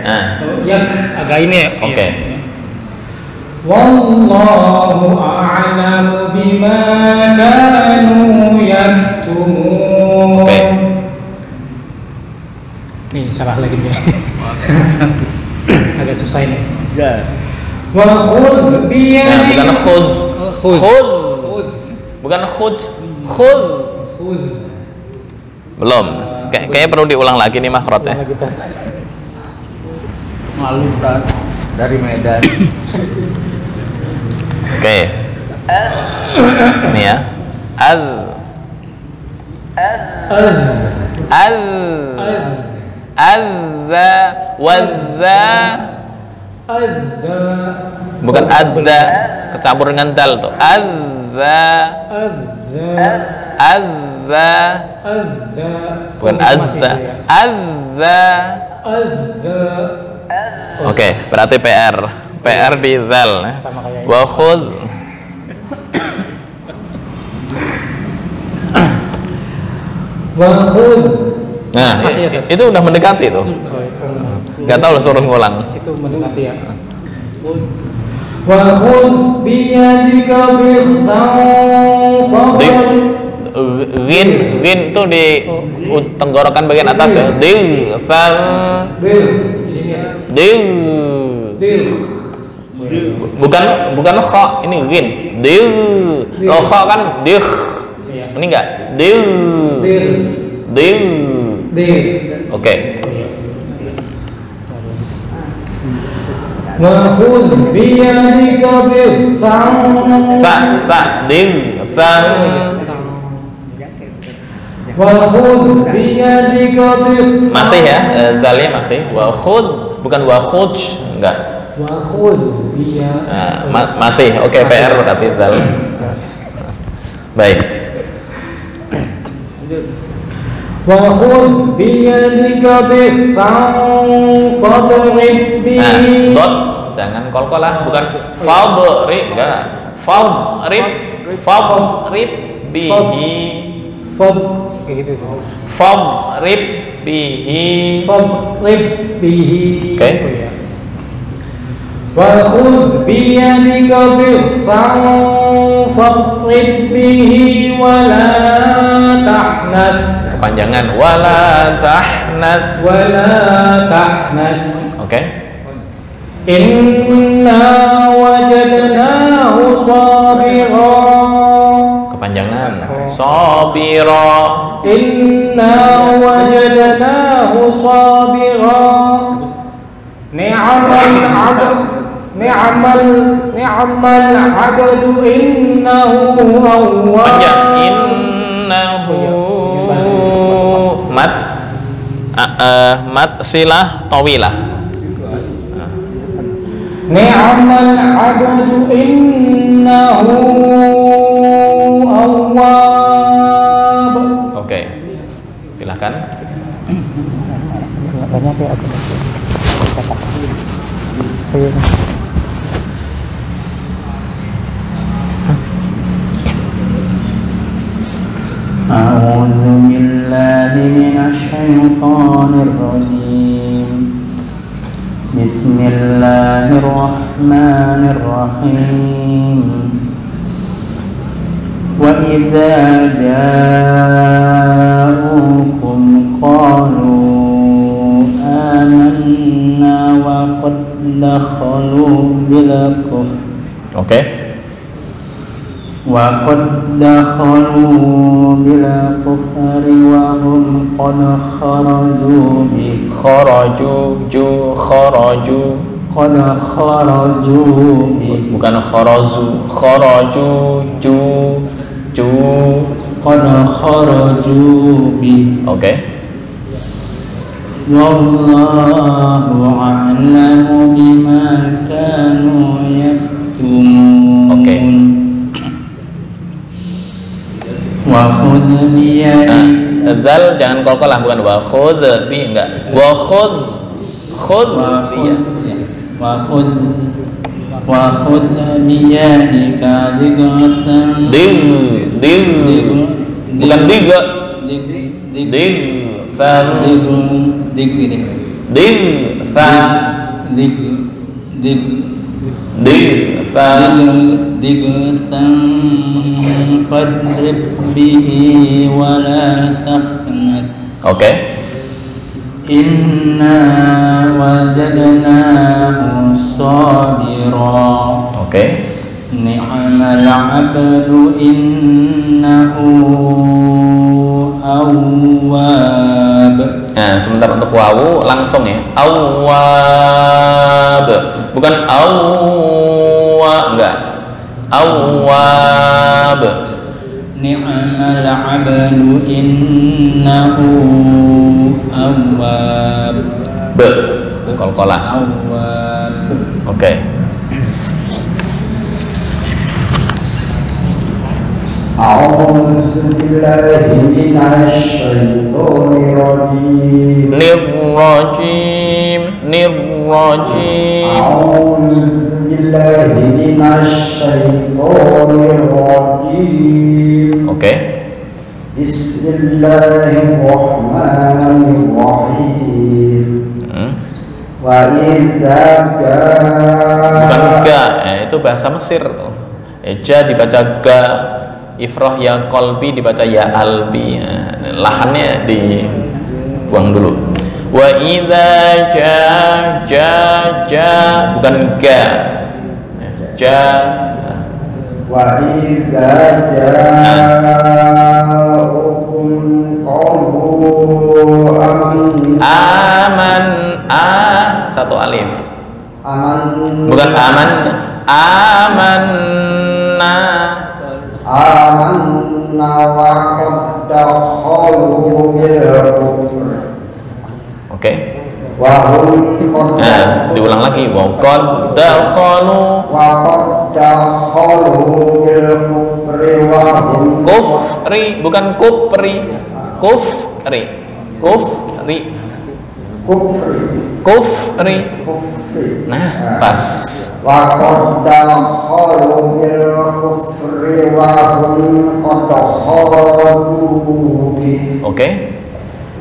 Nah. Yak agak ini ya. Oke. Wallahu a'lamu bima kanu yaktumun. Oke. Nih salah lagi nih. Agak susah ini. Ya. Wa khudh bi yadik. Bukan khudh. Bukan khudh. Belum. Kayaknya perlu diulang lagi nih makhrajnya. Malukan dari Medan. Oke. Ini ya. Al Azza Wazza. Bukan adza, kecampur dengan dal tuh. Azza bukan azza. Azza. Oke, berarti PR di zal ya. Wa khudh. Nah, itu udah mendekati tuh. Nggak tahu lo suruh ngulang. Itu mendekati ya. Wa khudh biyadika Rin tuh di tenggorokan bagian atas ya. Bukan kha, ini rin. Kalau kha kan dih. Ini enggak? Oke. wa khudh biyadika masih ya, dalnya masih. Wa khudh, bukan wa khudh, enggak. Wa khudh Masih. Oke, PR berarti dal. Baik. wa khudh biyadika fadrib bihi. Dot, jangan kol-kolah, bukan fadrib, enggak. Fadrib bihi. kayak gitu tuh. Fadrib bihi. Oke. Wa khudh biyadika fadrib bihi wa la tahnas. Kepanjangan wala tahnas. Oke. Inna wajadnahu sabira. Kepanjangan sabira. Inna wajadnahu sabira. Ni'mal abdu innahu awwab. Panjang. Innahu mat silah tawilah. Ni'mal abdu innahu awwab. Oke. Silakan. Banyak ya aku. أعوذ بالله من الشيطان الرجيم بسم الله الرحمن الرحيم وإذا جاءوكم قالوا آمنا وقد دخلوا بالكفر وقد دخلوا بالكفر وهم قد خرجوا Bukan kharazu, قد خرجوا به Oke. والله أعلم بما كانوا يكتمون. Oke. Wa khudh biyadika. Dzal jangan qalqalah, bukan wa khudh bi, enggak. Wa khudh biyadika dighasan. Bukan diga. dighasan fadrib bihi wa la tahnas. Oke. Inna wajadnahu sabira. Oke. ni'mal 'abdu innahu awwab. Nah, sebentar untuk wawu langsung ya. Awwab. Bukan awwa, enggak. Awwab. Ni'mal 'abdu innahu awwab. Qalqalah. Awwab. Oke. A'udzu billahi minasyaitonir rajim. Nirrajim. A'udzu billahi minasyaitonir rajim. Oke. Bismillahirrahmanirrahim. Wa idza Bukan ga, itu bahasa Mesir tuh. Ja dibaca ga, ifrah ya qalbi dibaca ya albi. Lahannya dibuang dulu. Wa idza ja bukan ga. Ja. Wa idza ja'ukum qalu aman satu alif. aman Bukan aman. amanna wa qad dakhalu bil kufr. Oke. Wa hum qad Diulang lagi. Wa qad dakhalu bil kufri wa hum kufri, bukan kupri. Kufri. Nah, pas. Wa qad dakhalu bil kufri wa hum qad dakhalu bi. Oke.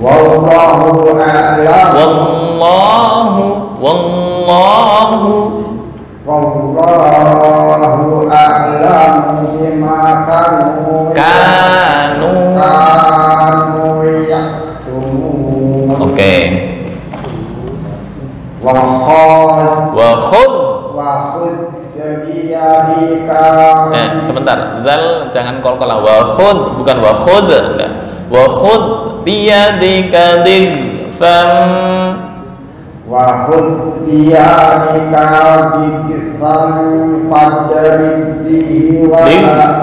Wallahu a'lam. Wallahu a'lam bima kanu yaktumun. Oke. Wa khudh biyadika. Sebentar. Zal jangan qalqalah. Wa khudh, bukan wa khudh, enggak. Wa khudh biyadika dhifam. Wa khudh biyadika dhifam fadrib bihi wa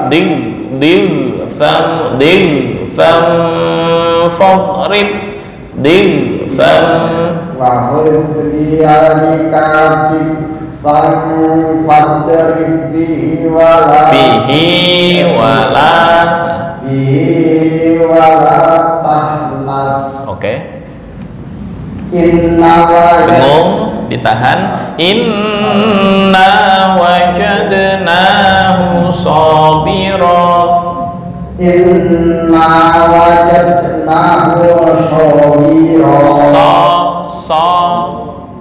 dhifam fadrib dhifam. Wa khudh biyadika dhifam fadrib bihi wala tahnas. Oke. Inna Dengung, ditahan. Inna wajadnahu sabira. Inna wajadnahu sabira.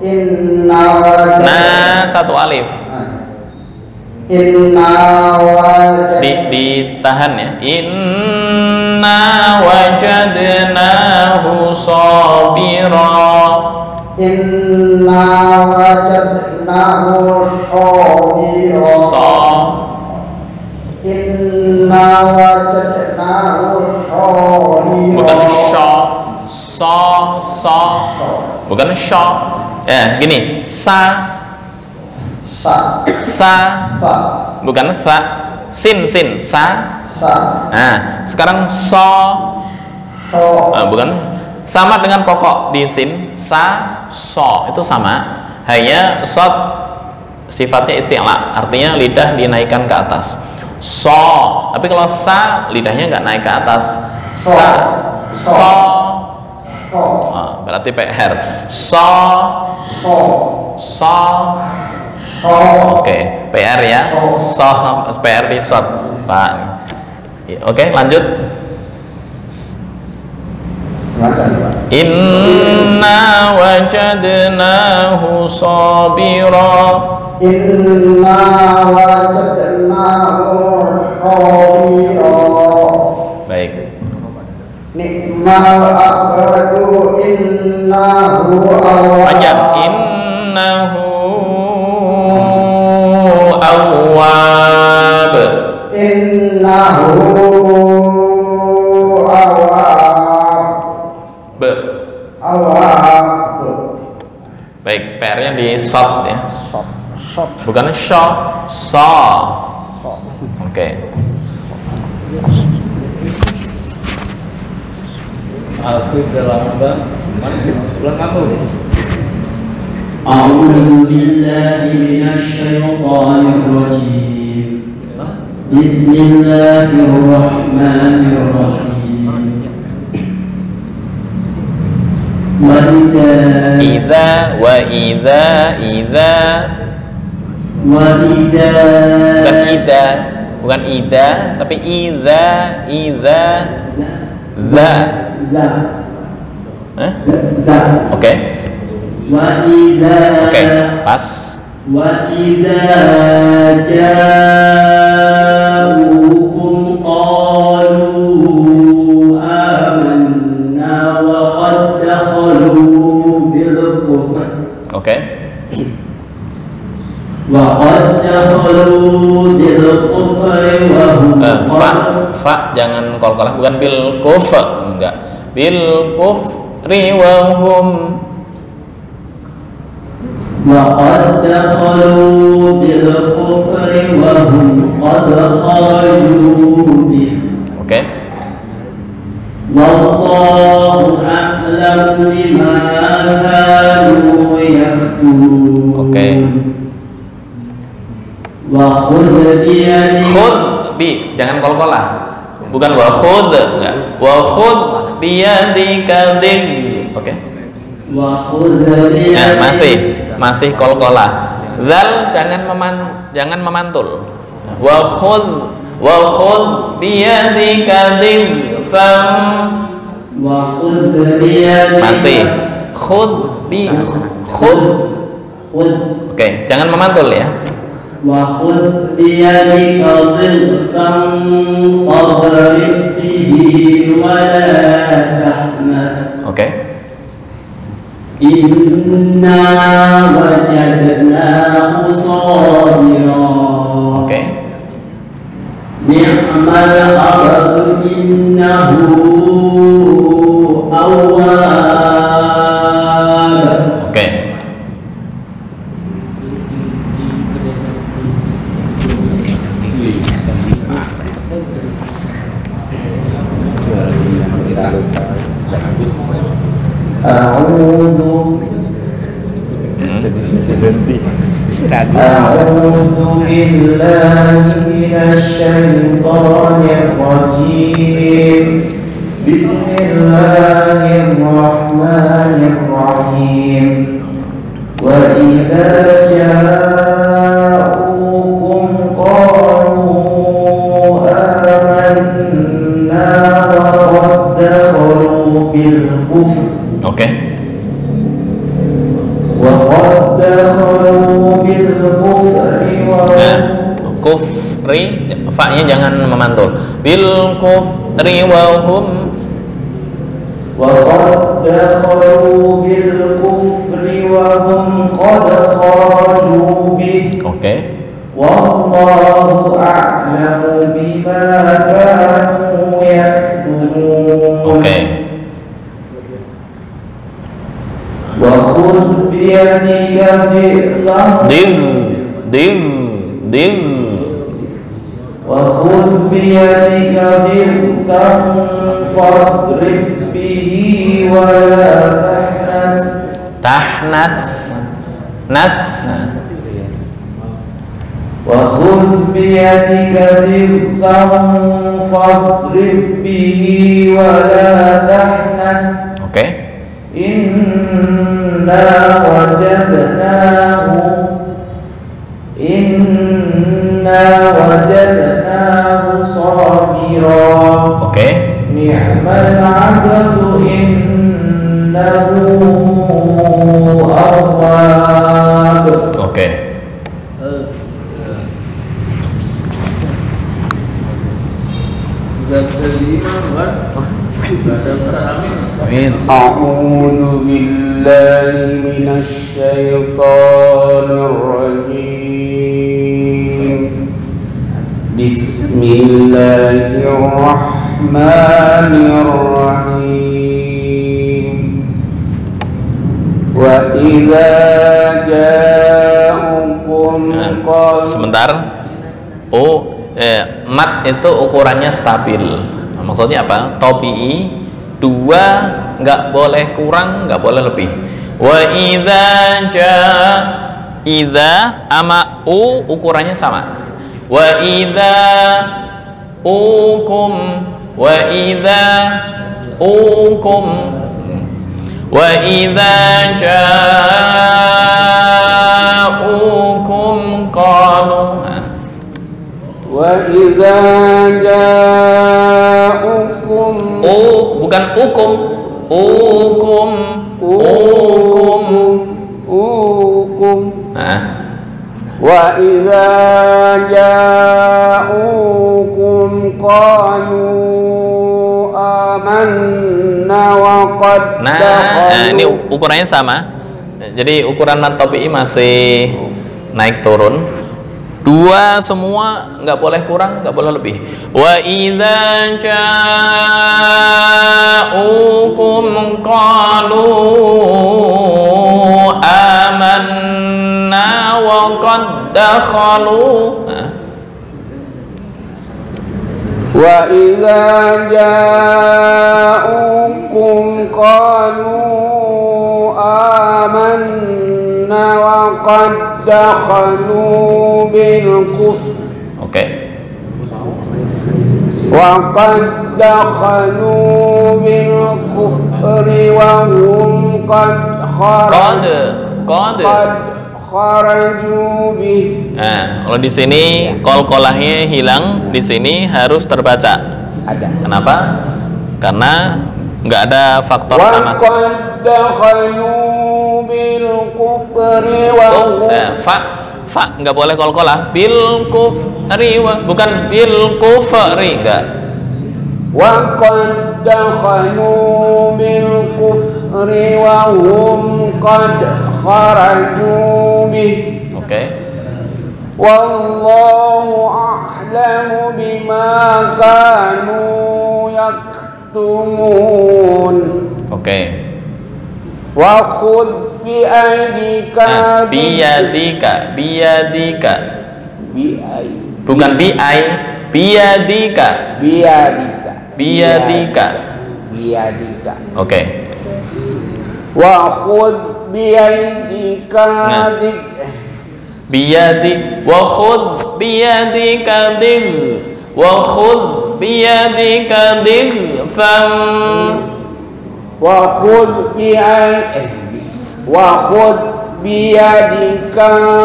Inna wajadnahu. Nah, satu alif. Inna wajadnahu. Ditahan ya. Inna wajadnahu sabira. Inna wajadnahu sabira. Inna wajadnahu sabira. Bukan bukan ya, gini. Sa bukan fa. Sin sa. Nah, sekarang bukan, sama dengan pokok di sin. Itu sama, hanya sod sifatnya isti'la, artinya lidah dinaikkan ke atas. Tapi kalau sa lidahnya nggak naik ke atas. Berarti PR. Oke, PR ya. PR di sod, Pak. Oke, lanjut. Inna wajadnahu sabira. Inna wajadnahu sabira. Baik. Ni'mal abdu innahu awwab. Panjang. Innahu awwab. B. Baik, PR-nya di shot ya. Bukan shot, saw. Oke. Aku dalam bang, ulang apa? أعوذ بالله من الشيطان الرجيم بسم الله الرحمن الرحيم Idza wa idza وإذا bukan ida, bukan ida, tapi idza za. Oke. Oke, pas. وإذا جاءوكم قالوا آمنا وقد دخلوا بالكفر Oke. وقد دخلوا بالكفر وهم Fa jangan kol-kolah, bukan bil kuf, enggak. Bil kufri wa hum. وقد دخلوا بالكفر وهم قد خرجوا به Oke. والله أعلم بما كانوا يكتمون Oke. وخذ بيدك Khud bi, jangan kol-kolah. Bukan wa khud, enggak. Wa khud biyadika din. Oke. وخذ بيدك Masih kol-kolah. Zal jangan memantul. Wa khud biyadika fam. وخذ بيدك Masih khud. Oke, jangan memantul ya. وخذ بيدك ضغثا فاضرب به ولا تحنث Oke. إنا وجدناه صابرا Oke. نعم العبد إنه أواب. Oke. أعوذ بالله من الشيطان الرجيم بسم الله الرحمن الرحيم وإذا جاءوكم قالوا آمنا وقد دخلوا بالكفر Oke. وقد دخلوا بالكفر Nah, kufri, fa-nya jangan memantul. Bil kufri wa hum. وقد دخلوا بالكفر وهم قد خرجوا به Oke. والله أعلم بما كانوا يكتمون Oke. وخذ بيدك ضغثا Dim. وخذ بيدك ضغثا فاضرب به ولا تحنث وخذ بيدك ضغثا فاضرب به ولا تحنث Oke. إنا وجدناه صابرا Oke. نعم العبد إنه أواب. Oke. أعوذ بالله من الشيطان الرجيم بسم Bismillahirrahmanirrahim. Wa idza ja'ukum sebentar. Mat itu ukurannya stabil. Maksudnya apa? Tabi'i, 2 nggak boleh kurang, nggak boleh lebih. Wa idza ama ukurannya sama. Wa idza ukum wa idza ukum wa idza ja'ukum qalu. Wa idza ja'ukum bukan ukum wa idza ja'ukum qalu amanna wa qad ini ukurannya sama. Jadi ukuran mat tabi'i masih naik turun. 2 semua, nggak boleh kurang, nggak boleh lebih. Wa idza ja'ukum qalu amanna wa qad dakhalu. Wa idza ja'ukum qalu amanna wa qad dakhalu bil kufr. Oke. Wa qad dakhalu bil kufri wa hum qad kharaju bih. Nah, kalau di sini kol-kolahnya hilang, di sini harus terbaca. Ada. Kenapa? Karena nggak ada faktor Wa sama. qad dakhalu bil kufri wa hum fa nggak boleh kol-kolah. Bil kufri bukan bil kufri, enggak. Wa qad dakhalu bil kufri wa hum qad kharaju bih. Oke. Wallahu a'lamu bima kanu yaktumun. Oke. Wa khudh bi aidika biyadika bukan biyadika. Oke. Wa khudh bi aidika wa khudh biyadika wa khudh biyadika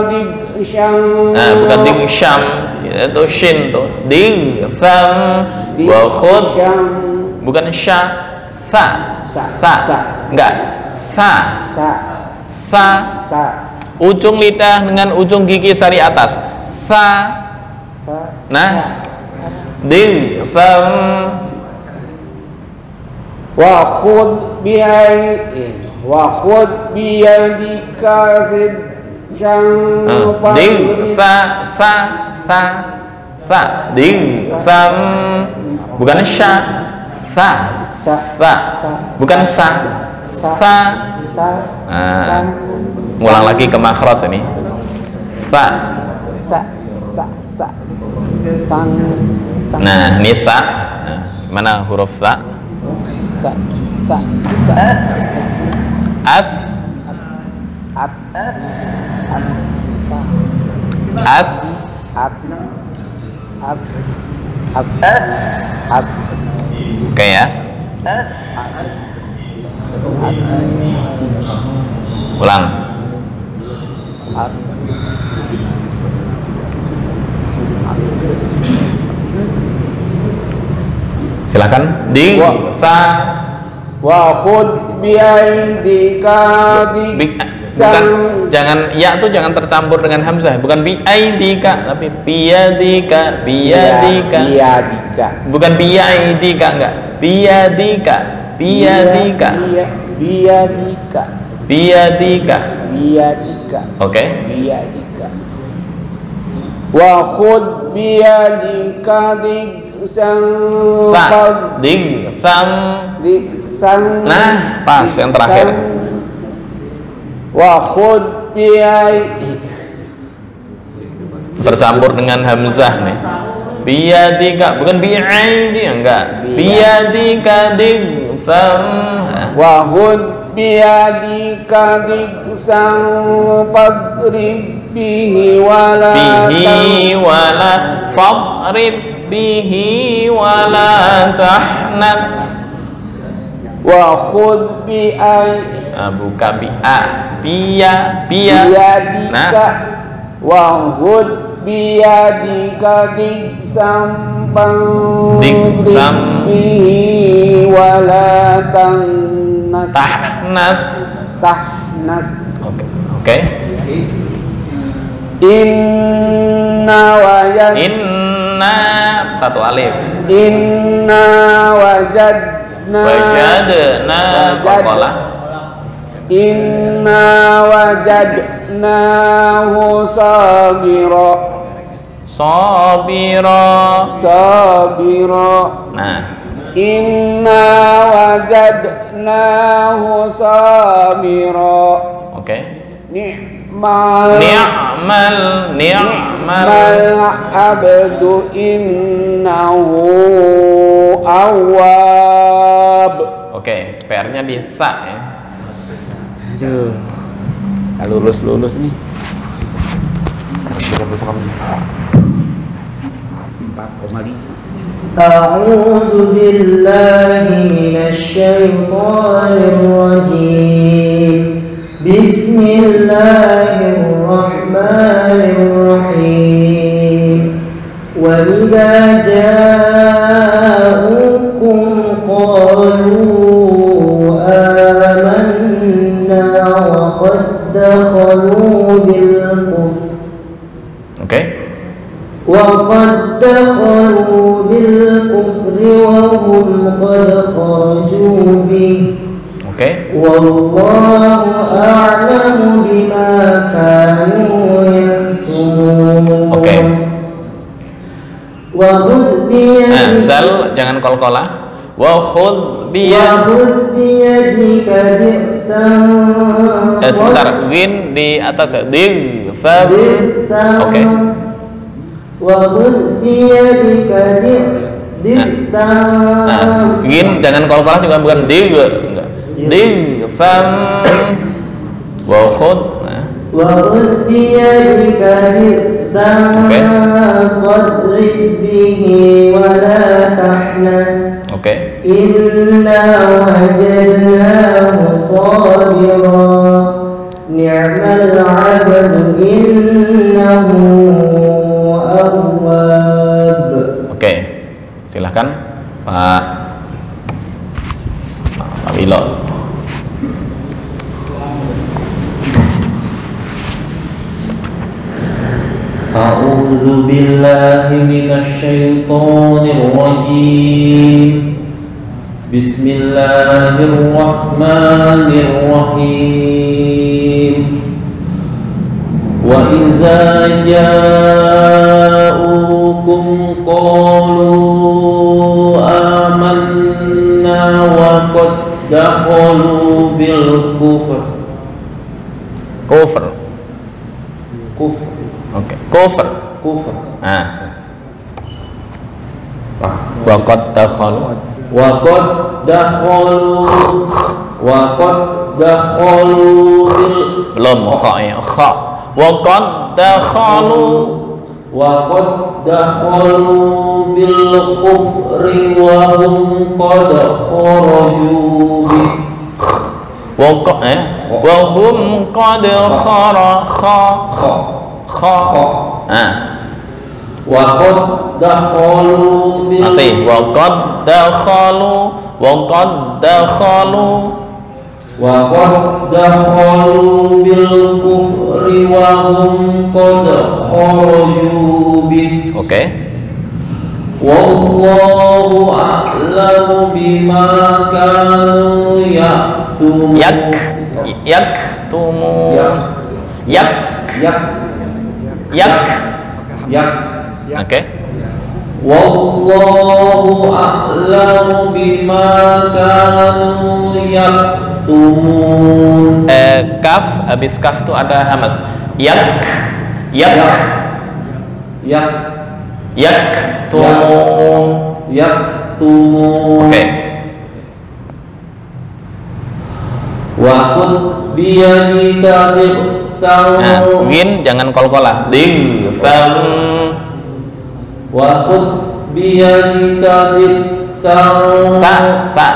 bidsham. Bukan dingsham, itu shin tuh. Dingfam wa khudh bukan sha, fa. Enggak. Fa. Ujung lidah dengan ujung gigi sari atas. Fa. Nah. Dingfam wa khudh biyadika zidjan ding fa ding fam bukan sya fa bukan sa fa. Ngulang lagi ke makhraj ini. Fa nah ini fa. Mana huruf fa? Af oke ya. Ulang. Silakan. Ding fa wa khudh bi aidika bukan, jangan ya tuh jangan tercampur dengan hamzah, bukan bi aidika tapi biyadika bukan bi aidika, enggak, biyadika oke. Wa khudh biyadika diksan diksan. Nah, pas yang terakhir. Wa khud biyadika tercampur dengan hamzah nih. Biyadika, bukan bi'aidi, enggak. Biyadika diksan. Wa khud biyadika diksan fadrib bihi wala fadrib bihi wala tahnat. Wa khud bi buka bi'a biya biyadika wa khud biyadika diksan fadrib bihi wala tahnas. Oke. Inna satu alif. Inna wajadna qalqalah. Inna wajadnahu sabira. Nah, inna wajadnahu sabira. Oke. Ni'mal abdu innahu awwab. Oke, PR-nya di sa ya. Aduh, nggak lulus nih. 4,5. A'udzu billahi minasy syaithanir rajim. Bismillahirrahmanirrahim. Wa idza ja'ukum qalu amanna wa qad dakhalu bil kufr. Oke. وقد دخلوا بالكفر وهم قد خرجوا به. Oke. والله أعلم بما كانوا يكتمون. Oke. وخذ بيدك. Dal jangan kol-kolah. وخذ بيدك ضغثا. Sebentar, win di atas ding. Oke. وخذ بيدك ضغثا. Gin jangan kol-kolah juga, bukan dig, enggak. Dig fam wa khud. وخذ بيدك ضغثا فاضرب به ولا تحنث. Oke. إنا وجدناه صابرا نعم العبد إنه awwab. Oke, silahkan Pak Wilo. A'udzu billahi minasy syaithanir rajim. Bismillahirrahmanirrahim. Wa idza ja'ukum qalu amanna wa qad dakhalu bil kufr. Oke, kufr. Nah. Wa qad dakhalu belum kha ya, kha. Wa qad dakhalu bil kufri wa hum qad kharaju bi. wa hum qad wa qad dakhalu bil masih wa qad dakhalu bil kufri wa hum qad kharaju bi. Oke. Wallahu a'lamu bima kanu yaktumun. Oke. Wallahu a'lamu bima kanu yaktumun. Kaf, habis kaf itu ada hamas. Yaktumun. Oke. Wa qud biyadika diksau. Win jangan kol-kolah. Ding sam. Wa qud biyadika diksau. Sa.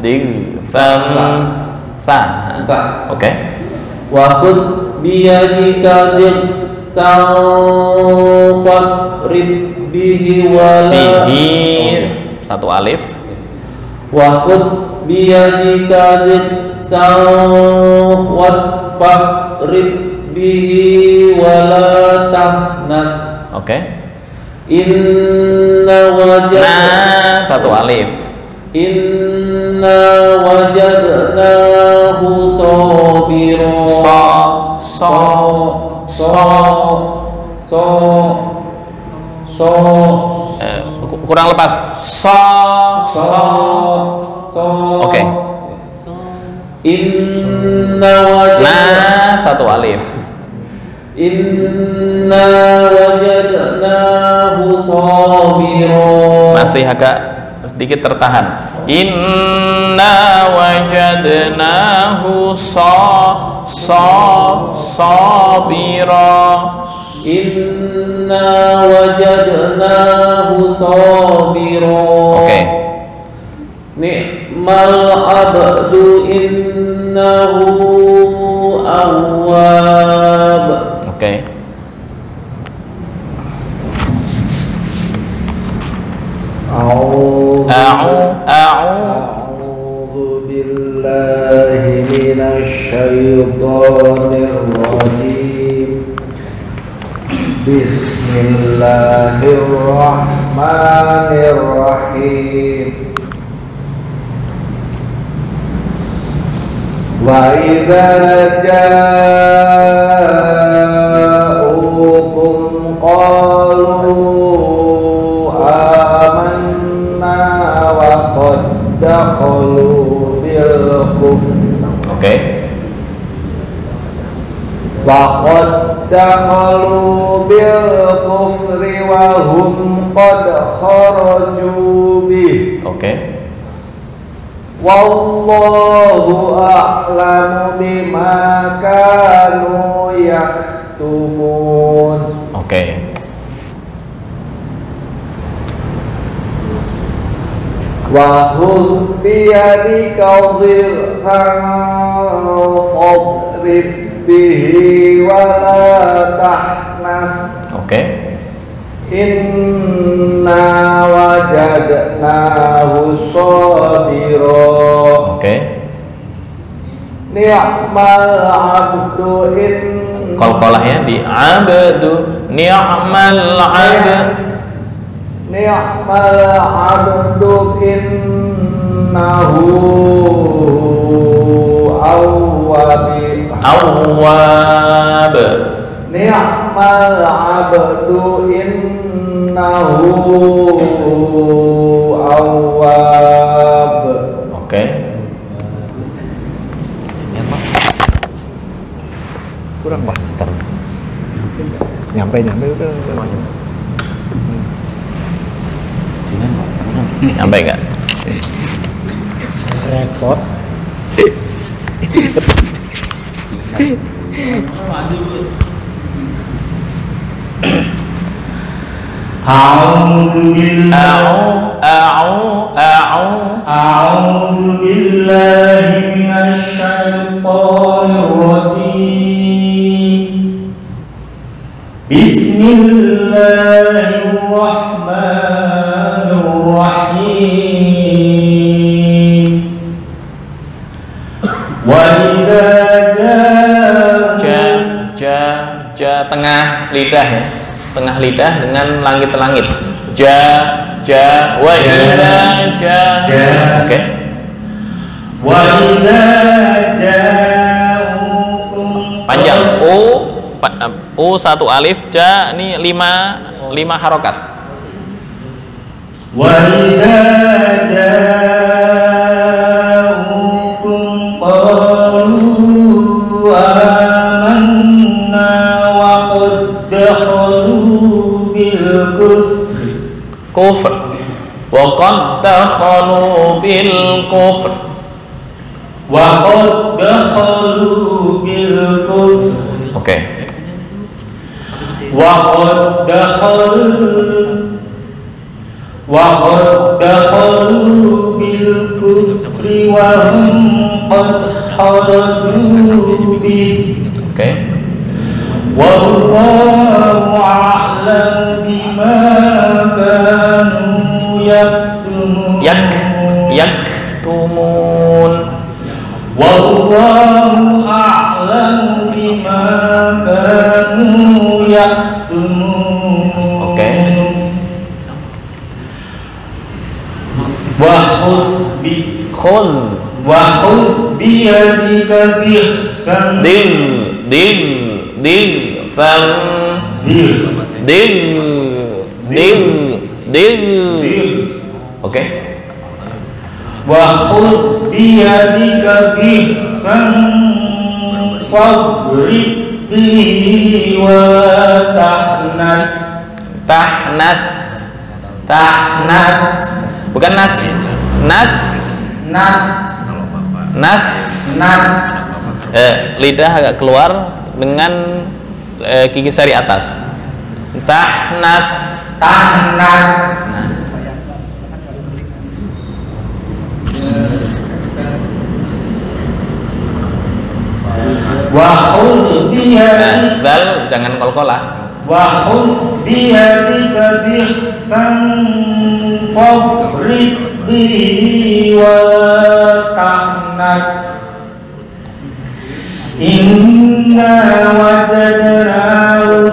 Ding sam. Sa. Oke. Wa khudh biyadika diksau fadrib bihi wala satu alif. Wa khudh biyadika diksau fadrib bihi wala tahnat. Oke. Inna wajadna satu alif. Inna wajadnahu sabira. Kurang lepas. Oke. Inna wajadna satu alif. Inna wajadnahu sabira. Masih agak sedikit tertahan. Inna wajadnahu sabira. Inna wajadnahu sabira. Oke. Ni'mal abdu innahu awwab. Oke. A'udzu billahi minasy syaithanir rajim. Bismillahirrahmanirrahim. Wa idza ja'ukum qalu amanna wa qad dakhalu bil kufr. Oke. Wa qad dakhalu bil kufri wa hum qad kharaju bih. Oke. Wallahu a'lamu bima kanu yaktumun. Oke. Wa khudh biyadika dhirhan fadrib bihi wa la tahnas. Oke. Inna wajadnahu sabira. Oke. Ni'mal abdu Kol-kolah ya di abdu. Ni'mal abdu. Ni'mal abdu innahu awwab. Ni'mal abdu innahu awwab. Oke. Kurang Pak. Nyampe udah. Nyampe enggak? Repot. A'udzu billahi minasy syaithanir rajim. Bismillahirrahmanirrahim. Wa idza tengah lidah ya. Tengah lidah dengan langit-langit. Wa idza Oke. Wa idza ja'ukum Panjang U 1 alif, ja ini 5 harokat. Wa idza ja'ukum qalu amanna wa qad dakhalu bil kufr wa qad dakhalu bil kufr wa qad dakhalu bil kufr. Oke. Wa qad dakhalu bil kufri wa hum qad kharaju bih. Oke. Wallahu a'lam bima kanu yaktumun. Yaktumun. Wallahu a'lam bima kanu yaktumun. Oke. Wa khudh bi yadika bihsan Oke. Wa khudh bi yadika bihsan fadrib bihi wa tahnas. Bukan nas. Lidah agak keluar dengan gigi sari atas. Tahnas. Wa khudh bi yadika Dal jangan kolkolah. wa khudh bi yadika bihsan fadrib bihi wa tahnas. Inna wajadnahu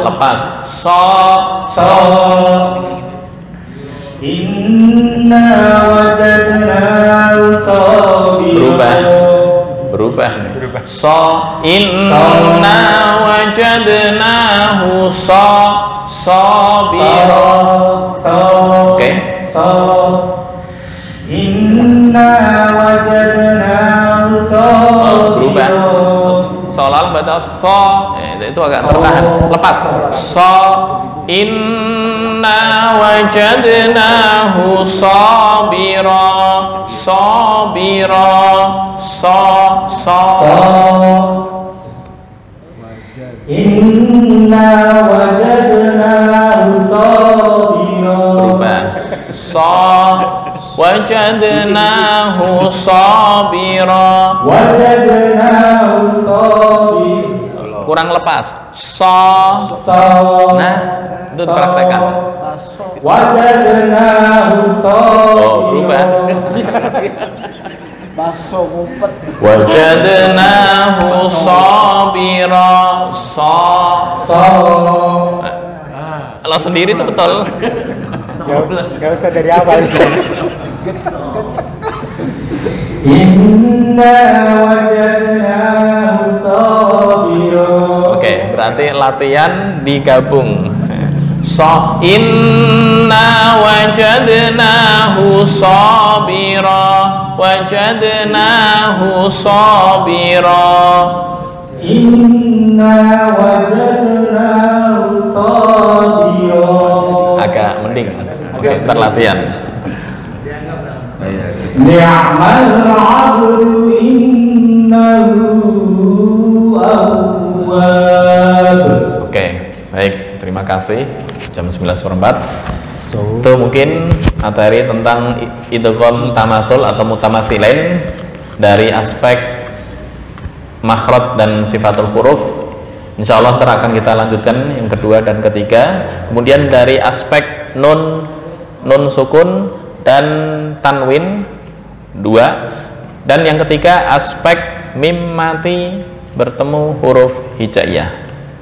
Lepas. Inna wajadnahu Berubah. Inna wajadnahu sabira. Oke. Inna wajadnahu Berubah. Solal baca itu agak tertahan. Lepas. Inna wajadnahu sabira. Inna wajadnahu sabira. Berubah. Wajadnahu sabira. Kurang lepas. Nah, itu praktekkan. Wajadnahu sabira. Berubah. Baso ngumpet. Wajadnahu sabira. Kalau sendiri itu betul. Gak usah dari awal. Inna wajadnahu sabira. Oke, berarti latihan digabung. Inna wajadnahu sabira. Wajadnahu sabira. Inna wajadnahu sabira. Agak mending. Oke, terlatihan. Ni'mal 'abdu innahu awwab. Oke, baik. Terima kasih. Jam 11:04. Itu mungkin materi tentang idgham tamatsul atau mutamathilain dari aspek makhraj dan sifatul huruf. Insyaallah ntar akan kita lanjutkan yang kedua dan ketiga. Kemudian dari aspek nun sukun dan tanwin 2, dan yang ketiga aspek mim mati bertemu huruf hijaiyah.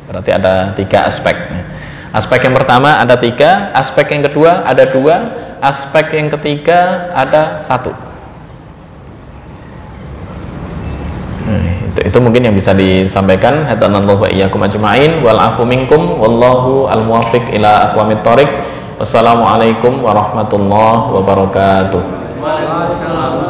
Berarti ada 3 aspek. Aspek yang pertama ada 3, aspek yang kedua ada 2, aspek yang ketiga ada 1. Itu mungkin yang bisa disampaikan. Hadanallahu wa iyyakum ajma'in wal afu minkum wallahu al-muwaffiq ila aqwamit thoriq. Wassalamualaikum warahmatullahi wabarakatuh. Waalaikumsalam.